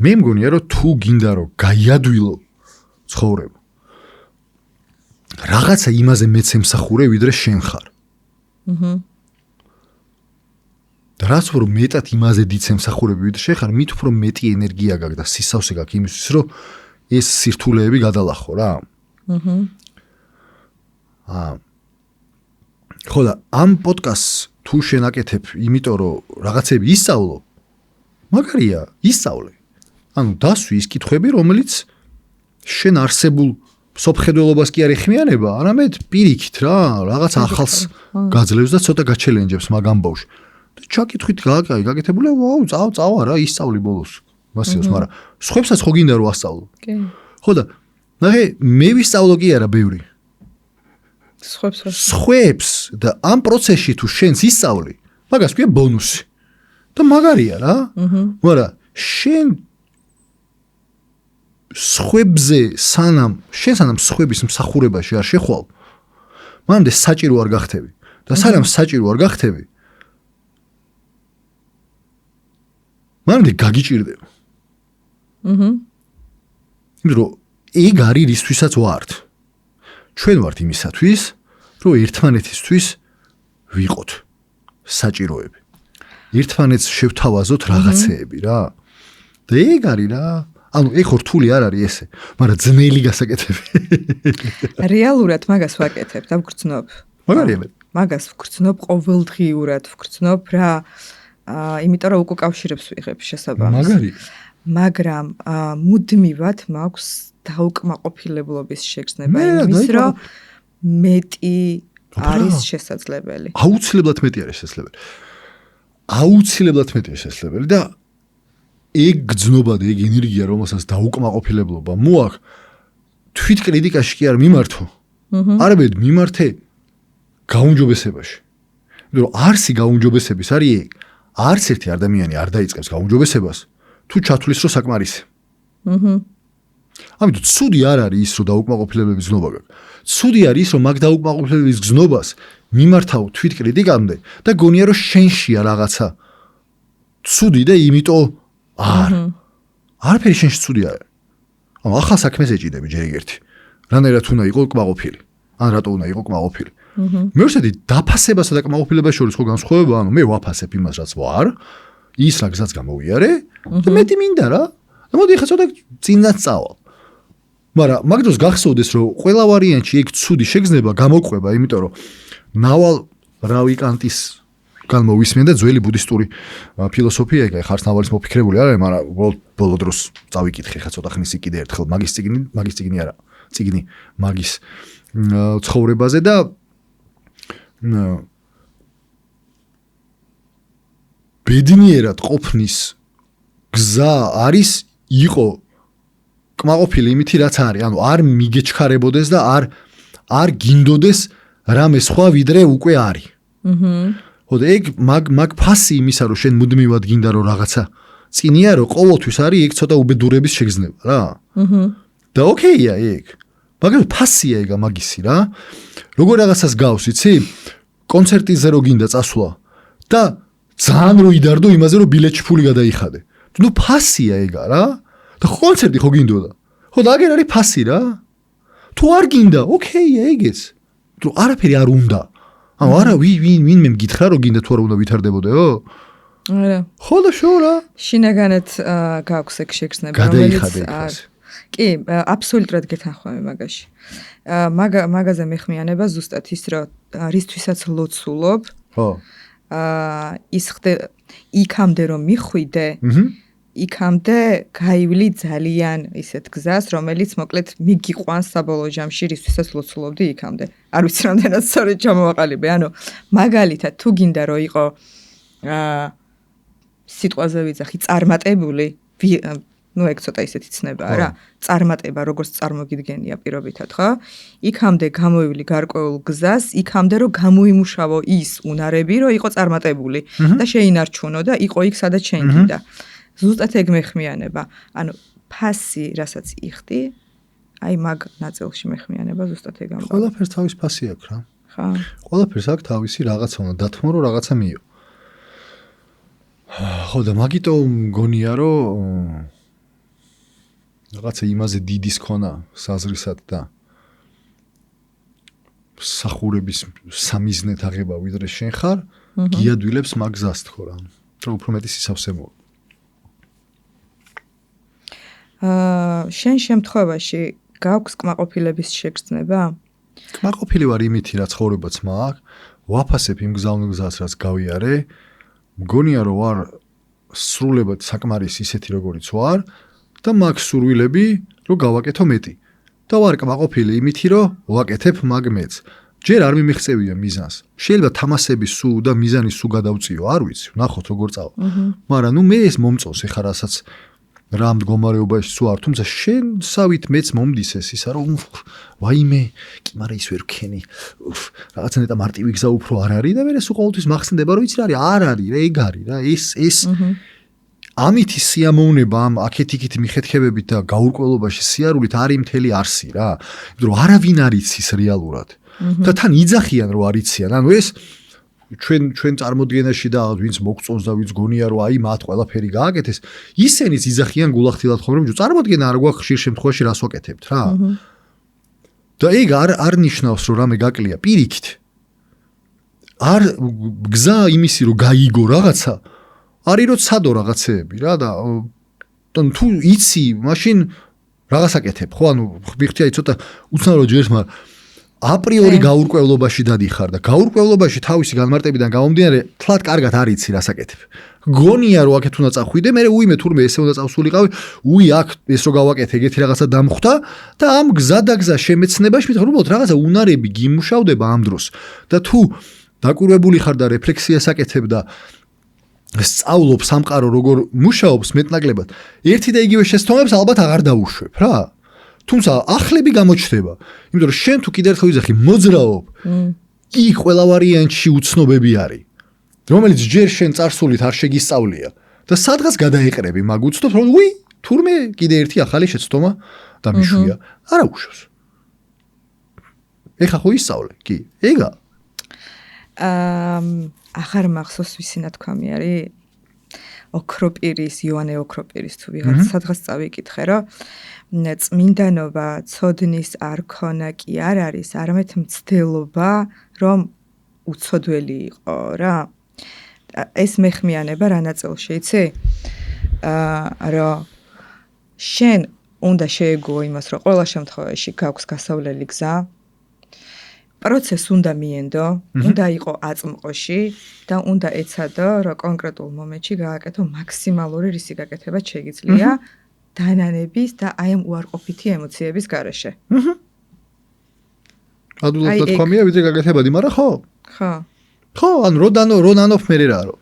მე მგონია რომ თუ გინდა რომ გაიადვილო ცხოვრება, რაღაცა იმაზე მეც ემსახურე ვიდრე შენ ხარ. და რაც უფრო მეტად იმაზე დიდ ემსახურები ვიდრე შენ ხარ, მით უფრო მეტი ენერგია გაქვს და სისავსე გაქვს იმისთვის რომ ეს სირთულეები გადალახო რა. ხო და ამ პოდკასტს თუ შენაკეთებ, იმიტომ რომ რაღაცები ისწავლო, მაგარია, ისწავლე. ანუ დასვი ის კითხვები, რომელიც შენ არსებულ სოფხედველობას კი არ ეხმიანება, არამედ პირიქით რა, რაღაც ახალს გაძლევს და ცოტა გაჩელენჯებს მაგ ამბავში. და ჩაკითხვით გაკეთებული, ვაუ, წავა რა, ისწავლი ბოლოს. მასიოს, მაგრამ სხვებსაც ხო გინდა რომ ასწავლო? კი. ხო და ნახე, მე ვისწავლო კი არა ბევრი. სხვებს და ამ პროცესში თუ შენს ისწავლი, მაგას ქვია ბონუსი. და მაგარია რა. მაგრამ შენ სხვებზე სანამ სხვების მსახურებაში არ შეხვალ, მანამდე საჭირო არ გახდები. და სანამ საჭირო არ გახდები, მანამდე გაგიჭირდება. იმიტომ რომ ეგ არის რისთვისაც ვართ. ჩვენ ვართ იმისათვის, რომ ერთმანეთისთვის ვიყოთ საჭიროები. ერთმანეთს შევთავაზოთ რაღაცეები რა. და ეგ არის რა. ანუ ეგ რთული არ არის ესე, მაგრამ ძნელი გასაკეთები. რეალურად მაგას ვაკეთებ და ვგრძნობ. მაგარია მე. მაგას ვგრძნობ ყოველდღიურად, ვგრძნობ რა. იმიტომ რომ უკავშირებს ვიღებ შესაბამისად. მაგარია. მაგრამ მუდმივად მაქვს დაუკმაყოფილებლობის შეგრძნება იმის, რომ მეტი არის შესაძლებელი. აუცილებლად მეტი არის შესაძლებელი. აუცილებლად მეტი არის შესაძლებელი და ეგ გრძნობა და ეგ ენერგია, რომელსაც დაუკმაყოფილებლობა მოაქვს, თვით კრიტიკაში კი არ მიმართო. არამედ მიმართე გაუმჯობესებაში. იმიტომ რომ არსი გაუმჯობესების არის ეგ. არც ერთი ადამიანი არ დაიწყებს გაუმჯობესებას, თუ ჩათვლის რომ საკმარისი. ამიტომ ცუდი არ არის ის, რომ დაუკმაყოფილებლების გზნობა გაქვს. ცუდი არის ის, რომ მაგ დაუკმაყოფილებლების გზნობას მიმართავ თვით კრიტიკამდე და გონია რომ შენშია რაღაცა ცუდი და იმიტომ არაფერი შენში ცუდი არ არის. ანუ ახალ საქმეს ეჭიდები ჯერ ერთი. რანაირად უნდა იყო კმაყოფილი. ან რატო უნდა იყო კმაყოფილი. მეურსედი დაფასებასა და კმაყოფილებას შორის ხო განსხვავება, ანუ მე ვაფასებ იმას, რაც ვარ, ის რა გზაც გამოვიარე და მეტი მინდა რა. და მოდი ხა ცოტა წინაც წავალ. მაგრამ მაგ დროს გახსოვდეს, რომ ყველა ვარიანტში ეგ ცუდი შეგრძნება გამოყვება, იმიტომ რომ ნავალ რავი კანტის განმოვისმენ და ძველი ბუდისტური ფილოსოფია ეგ ხარც ნავალის მოფიქრებული არ არის, მაგრამ ბოლო დროს წავიკითხე ხა ცოტა ხნის კიდე ერთხელ მაგის წიგნი არა, წიგნი მაგის ცხოვრებაზე და ბედნიერად ყოფნის გზა არის იყო კმაყოფილი იმითი რაც არის, ანუ არ მიგეჩქარებოდეს და არ გინდოდეს რამე სხვა ვიდრე უკვე არის. ხო და ეგ მაგ ფასი იმისა რომ შენ მუდმივად გინდა რომ რაღაცა წინია რომ ყოველთვის არის ეგ ცოტა უბედურების შეგრძნება რა. და ოკეია ეგ. მაგრამ ფასია ეგ მაგისი რა. როგორ რაღაცას გავს, იცი? კონცერტიზე რო გინდა წასვლა და ძალიან რო იდარდო იმაზე რომ ბილეთში ფული გადაიხადე. ნუ ფასია ეგა რა. და კონცერტი ხო გინდოდა. ხო და აგერ არის ფასი რა. თუ არ გინდა, ოკეია ეგეც. რომ არაფერი არ უნდა. არა ვინმე მგითხრა რომ გინდა თუ არ უნდა ვითარდებოდეო? არა. ხო და შო რა. შინაგანად გაქვს ეგ შეგრძნება, კი, აბსოლუტურად გეთანხმები მაგაში. მაგაზე მეხმიანება ზუსტად ის რომ რისთვისაც ლოცულობ. ხო. ის იქამდე რომ მიხვიდე, იქამდე გაივლი ძალიან ისეთ გზას, რომელიც მოკლედ მიგიყვანს საბოლოო ჯამში, რისთვისაც ლოცულობდი იქამდე. არ ვიცი რამდენად სწორედ ჩამოვაყალიბე. ანუ მაგალითად თუ გინდა რომ იყო სიტყვაზე ვიძახი წარმატებული, ეგ ცოტა ისეთი ცნებაა რა. წარმატება როგორც წარმოგიდგენია პირობითად, ხო? იქამდე გამოივლი გარკვეულ გზას, იქამდე რომ გამოიმუშავო ის უნარები, რომ იყო წარმატებული და შეინარჩუნო და იყო იქ სადაც შეინგიდა. ზუსტად ეგ მეხმიანება. ანუ ფასი, რასაც იხდი, აი მაგ ნაწილში მეხმიანება ზუსტად ეგ ამბავი. ყველაფერს თავის ფასი აქვს რა. ხო. ყველაფერს აქვს თავისი რაღაცა, უნდა დათმო რომ რაღაცა მიიღო. ხო და მაგიტო მგონია რომ რაღაცა იმაზე დიდის ქონა საზრისად და სახურების სამიზნეთ აღება ვიდრე შენ ხარ, გიადვილებს მაგ გზას თქო რა. რომ უფრო მეტი სისავსე მოვა. შენ შემთხვევაში გაქვს კმაყოფილების შეგრძნება? კმაყოფილი ვარ იმითი რა ცხოვრებაც მაქვს, ვაფასებ იმ გზას რაც გავიარე, მგონია რომ ვარ სრულებად საკმარის ისეთი როგორიც ვარ და მაქვს სურვილები რომ გავაკეთო მეტი. და ვარ კმაყოფილი იმითი რომ ვაკეთებ მაგ მეც. ჯერ არ მიმიღწევია მიზანს. შეიძლება თამასების სუ და მიზანის სუ გადავწიო, არ ვიცი, ვნახოთ როგორ წავა. მაგრამ ნუ მე ეს მომწონს ეხა რასაც რა მდგომარეობაში სუ არ, თუმცა შენსავით მეც მომდის ეს ისა რომ ვაიმე, კი მაგრამ ის ვერ ვქენი. რაღაცნაირად მარტივი გზა უფრო არ არის და მე სულ ყოველთვის მახსენდება რომ იცი რა არის, არ არის რა, ეგ არის რა, ეს ამითი სიამოვნება ამ აქეთ-იქით მიხეთქებებით და გაურკვევლობაში სიარულით არის მთელი არსი რა. იმიტომ რომ არავინ არ იცის რეალურად. და თან იძახიან რომ არ იციან. ანუ ეს ჩვენ წარმოდგენაში და ვინც მოგწონს და ვინც გონია რომ აი მათ ყველაფერი გააკეთეს, ისინიც იძახიან გულახდილად ხომ რომ წარმოდგენა არ გვაქვს ხშირ შემთხვევაში რას ვაკეთებთ რა. და ეგ არ ნიშნავს რომ რამე გაკლია პირიქით. არ გზა იმისი რომ გაიგო რაღაცა არის რომ ცადო რაღაცეები რა და თუ იცი მაშინ რაღაც აკეთებ ხო ანუ მიხდი აი ცოტა უცნაური ჯერს მაგრამ აპრიორი გაურკვევლობაში დადიხარ და გაურკვევლობაში თავისი განმარტებიდან გამომდინარე თლად კარგად არ იცი რას აკეთებ. გონია რომ აქეთ უნდა წახვიდე, მე უიმე თურმე ესე უნდა წავსულიყავი, აქ ეს რო გავაკეთე, ეგეთი რაღაცა დამხვდა და ამ გზადაგზა შემეცნებაში მითხარ, უბრალოდ რაღაცა უნარები გიმუშავდება ამ დროს და თუ დაკვირვებული ხარ და რეფლექსიას აკეთებ და სწავლობ სამყარო როგორ მუშაობს მეტნაკლებად, ერთი და იგივე შეცდომებს ალბათ აღარ დაუშვებ რა. თუმცა ახლები გამოჩნდება, იმიტომ რომ შენ თუ კიდევ ერთხელ ვიძახი მოძრაობ, იქ ყველა ვარიანტში უცნობები არის, რომელიც ჯერ შენ წარსულით არ შეგისწავლია და სადღაც გადაეყრები მაგ უცნობ, რომ თურმე კიდევ ერთი ახალი შეცდომა დამიშვია, არა უშვებს. ეხა ხო ისწავლე, კი, ეგა. ახარ მახსოვს ვისი ნათქვამი არის ოქროპირის, იოანე ოქროპირის თუ ვიღაც სადღაც წავიკითხე, რომ წმინდანობა ცოდნის არქონა კი არ არის, არამედ მცდელობა, რომ უცოდველი იყო რა. ეს მეხმიანება რა ნაწილში იცი? რომ შენ უნდა შეეგუო იმას, რომ ყველა შემთხვევაში გაქვს გასავლელი გზა. პროცესს უნდა მიენდო, უნდა იყო აწმყოში და უნდა ეცადო, რომ კონკრეტულ მომენტში გააკეთო მაქსიმალური რისი გაკეთებაც შეგიძლია დანანების და აი ამ უარყოფითი ემოციების გარეშე. ადვილად თქვამია ვიდრე გაკეთებადი, მაგრამ ხო? ხო. ხო, ან როდანოფ მერე რაო.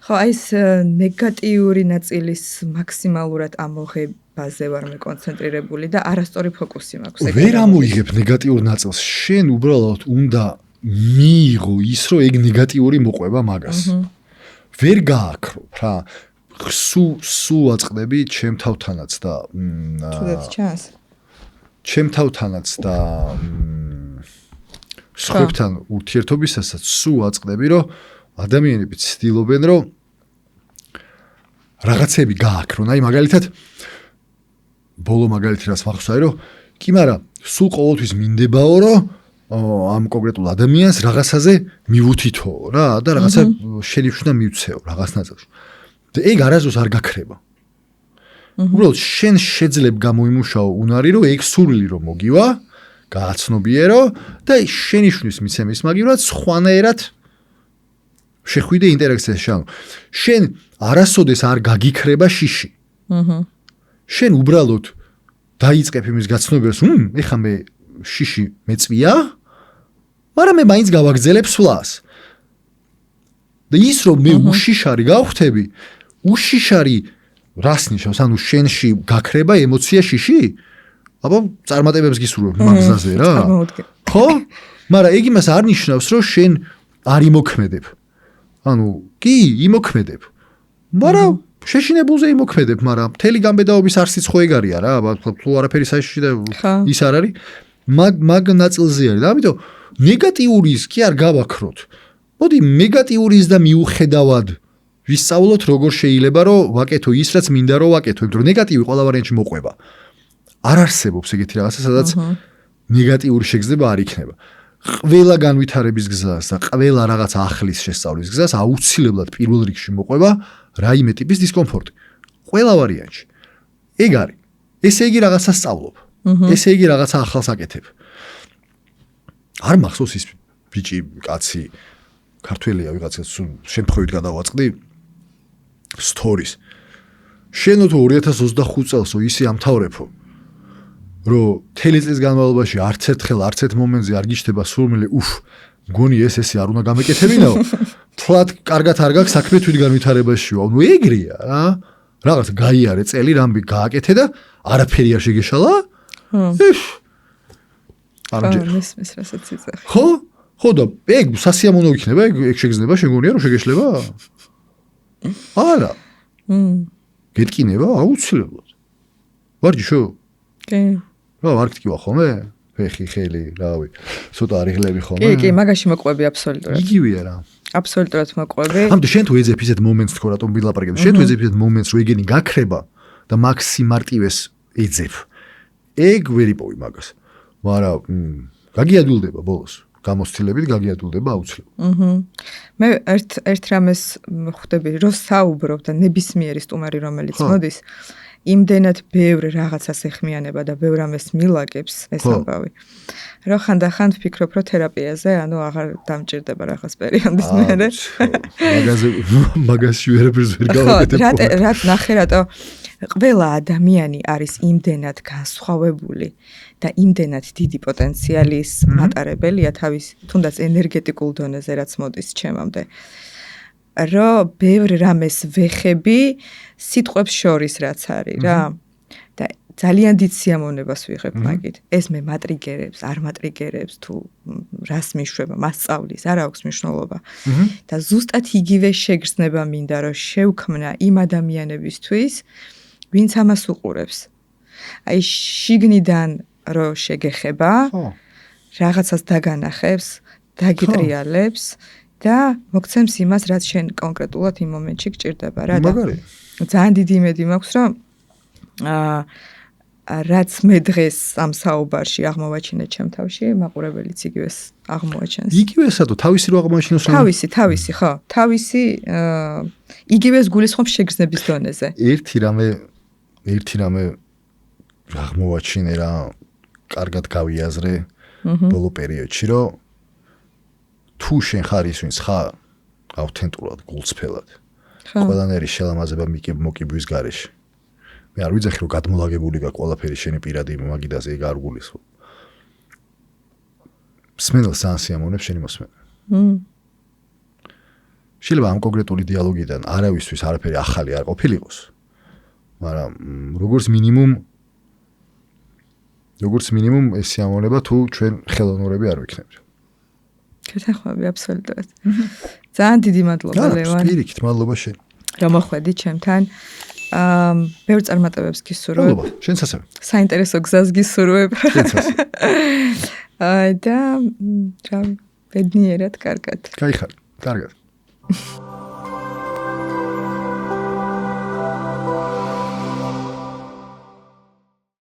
ხო, აი ეს ნეგატიური ნაწილის მაქსიმალურად ამოღებაზე ვარ მე კონცენტრირებული და არასწორი ფოკუსი მაქვს. ვერ ამოიღებ ნეგატიურ ნაწილს. შენ უბრალოდ უნდა მიიღო ის, რომ ეგ ნეგატიური მოყვება მაგას. ვერ გააქრობ რა. სუ აწყდები ჩემ თავთანაც და თუდაც ჩანს. ჩემ თავთანაც და სხვებთან ურთიერთობისასაც სუ აწყდები, რომ ადამიანები ცდილობენ, რომ რაღაცები გააქრონ. აი მაგალითად ბოლო მაგალითი რაც მახსოვს, რომ კი, მაგრამ სულ ყოველთვის მინდებაო, რომ ამ კონკრეტულ ადამიანს რაღაცაზე მივუთითო რა და რაღაცა შელიშვნა მივცეო რაღაც ნაწილში. და ეგ არასდროს არ გაქრება. უბრალოდ შენ შეძლებ გამოიმუშაო უნარი, რომ ეგ სურვილი რომ მოგივა, გააცნობიერო და შენიშვნის მიცემის მაგივრად სხვანაირად შეხვიდე ინტერაქციაში შენ. შენ არასოდეს არ გაგიქრება შიში. შენ უბრალოდ დაიწყებ იმის გაცნობიერებას, ეხა მე შიში მეწვია, მაგრამ მე მაინც გავაგზელებ სვლას. და ის რომ მე უშიშარი გავხდები, უშიშარი რას ნიშნავს? ანუ შენში გაქრება ემოცია შიში? აბა წარმატებებს გისურვებ მაგზაზე რა. ხო? მაგრამ ეგ იმას არ ნიშნავს, რომ შენ არ იმოქმედებ. ანუ კი, იმოქმედებ. მაგრამ შეშინებულზე იმოქმედებ, მაგრამ მთელი გამბედაობის არსიც ხო ეგ არია რა, თუ არაფერი საერთოდ და ის არ არის. მაგ ნაწილზე არის და ამიტომ ნეგატიურის კი არ გავაქროთ. მოდი ნეგატიურის და მიუხედავად ვისწავლოთ როგორ შეიძლება რომ ვაკეთო ის რაც მინდა რომ ვაკეთო, იმიტომ რომ ნეგატივი ყველა ვარიანტში მოყვება. არ არსებობს ეგეთი რაღაცა, სადაც ნეგატიური შეგრძნება არ იქნება. ყველა განვითარების გზას და ყველა რაღაც ახლის შესწავლის გზას აუცილებლად პირველ რიგში მოყვება რაიმე ტიპის დისკომფორტი. ყველა ვარიანტში. ეგ არის. ესე იგი რაღაცა სწავლობ. ესე იგი რაღაცა ახალს აკეთებ. არ მახსოვს ის ბიჭი, კაცი, ქართველია ვიღაცა, შემთხვევით გადავაწყდი stories. შენო თუ 2025 წელსო ისე ამთავრებო, რომ მთელი წლის განმავლობაში არც ერთხელ, არც ერთ მომენტზე არ გიჩნდება სურვილი, მგონი ესე არ უნდა გამეკეთებინაო. თლად კარგად არ გაქვს საქმე თვითგანვითარებაშიო. ანუ ეგრეა რა. რაღაც გაიარე წელი რამე გააკეთე და არაფერი არ შეგეშალა? მის რასაც იწახ. ხო და ეგ სასიამოვნო იქნება, ეგ შეგრძნება, შეგონია რომ შეგეშლება? არა. გეტკინება აუცილებლად. ვარჯიშო? კი. რა არ გტკივა ხოლმე? ფეხი, ხელი, რავი. ცოტა არიღლები ხოლმე? კი, მაგაში მოყვები აბსოლუტურად. იგივეა რა. აბსოლუტურად მოყვები. ამიტომ შენ თუ ეძებ ისეთ მომენტს თქო რატომ ვილაპარაკებ? შენ თუ ეძებ ისეთ მომენტს, რომ ეგენი გაქრება და მაქსიმარტივეს ეძებ. ეგ ვერ იპოვი მაგას. მაგრამ გაგიადვილდება ბოლოს. გამოცდილებით გაგიადვილდება აუცილებლად. მე ერთ რამეს ხვდები, რომ საუბრობ და ნებისმიერი სტუმარი რომელიც მოდის, იმდენად ბევრ რაღაცას ეხმიანება და ბევრ რამეს მილაგებს ეს ამბავი. რომ ხანდახან ვფიქრობ, რომ თერაპიაზე, ანუ აღარ დამჭირდება რაღაც პერიოდის მერე. მაგაში ვერაფერს ვერ გავაკეთებ. რა ნახე რატო ყველა ადამიანი არის იმდენად განსხვავებული და იმდენად დიდი პოტენციალის მატარებელია თავის თუნდაც ენერგეტიკულ დონეზე რაც მოდის ჩემამდე. რომ ბევრ რამეს ვეხები სიტყვებს შორის რაც არის რა. და ძალიან დიდ სიამოვნებას ვიღებ მაგით. ეს მე მატრიგერებს, არ მატრიგერებს თუ რას მიშვება, მასწავლის, არ აქვს მნიშვნელობა. და ზუსტად იგივე შეგრძნება მინდა რომ შევქმნა იმ ადამიანებისთვის, ვინც ამას უყურებს. აი შიგნიდან რომ შეგეხება, რაღაცას დაგანახებს, დაგიტრიალებს და მოგცემს იმას, რაც შენ კონკრეტულად იმ მომენტში გჭირდება რა. ძალიან დიდი იმედი მაქვს, რომ რაც მე დღეს ამ საუბარში აღმოვაჩინე ჩემ თავში, მაყურებელიც იგივეს აღმოაჩენს. იგივესა თუ თავისი რო აღმოაჩინოს? თავისი, ხო. თავისი იგივეს გულისხმობს შეგრძნების დონეზე. ერთი რამე აღმოვაჩინე რა, კარგად გავიაზრე ბოლო პერიოდში, რომ თუ შენ ხარ ის ვინც ხარ ავთენტურად, გულწრფელად, ყველანაირი შელამაზება მოკიბვის გარეშე. მე არ ვიძახი რომ გადმოლაგებული გა ყველაფერი შენი პირადი მაგიდაზე ეგ არ გულისხმობ. მსმენელს სანსიამოვნებს შენი მოსმენა. შეიძლება ამ კონკრეტული დიალოგიდან არავისთვის არაფერი ახალი არ ყოფილიყოს. მაგრამ როგორც მინიმუმ ეს სიამოვნება თუ ჩვენ ხელოვნურები არ ვიქნებით. გეთანხმები აბსოლუტურად. ძალიან დიდი მადლობა ლევან. პირიქით, მადლობა შენ. რომ მოხვედი ჩემთან. ბევრ წარმატებებს გისურვებ. მადლობა, შენც ასევე. საინტერესო გზას გისურვებ. შენც ასევე. და ბედნიერად, კარგად. გაიხარ, კარგად.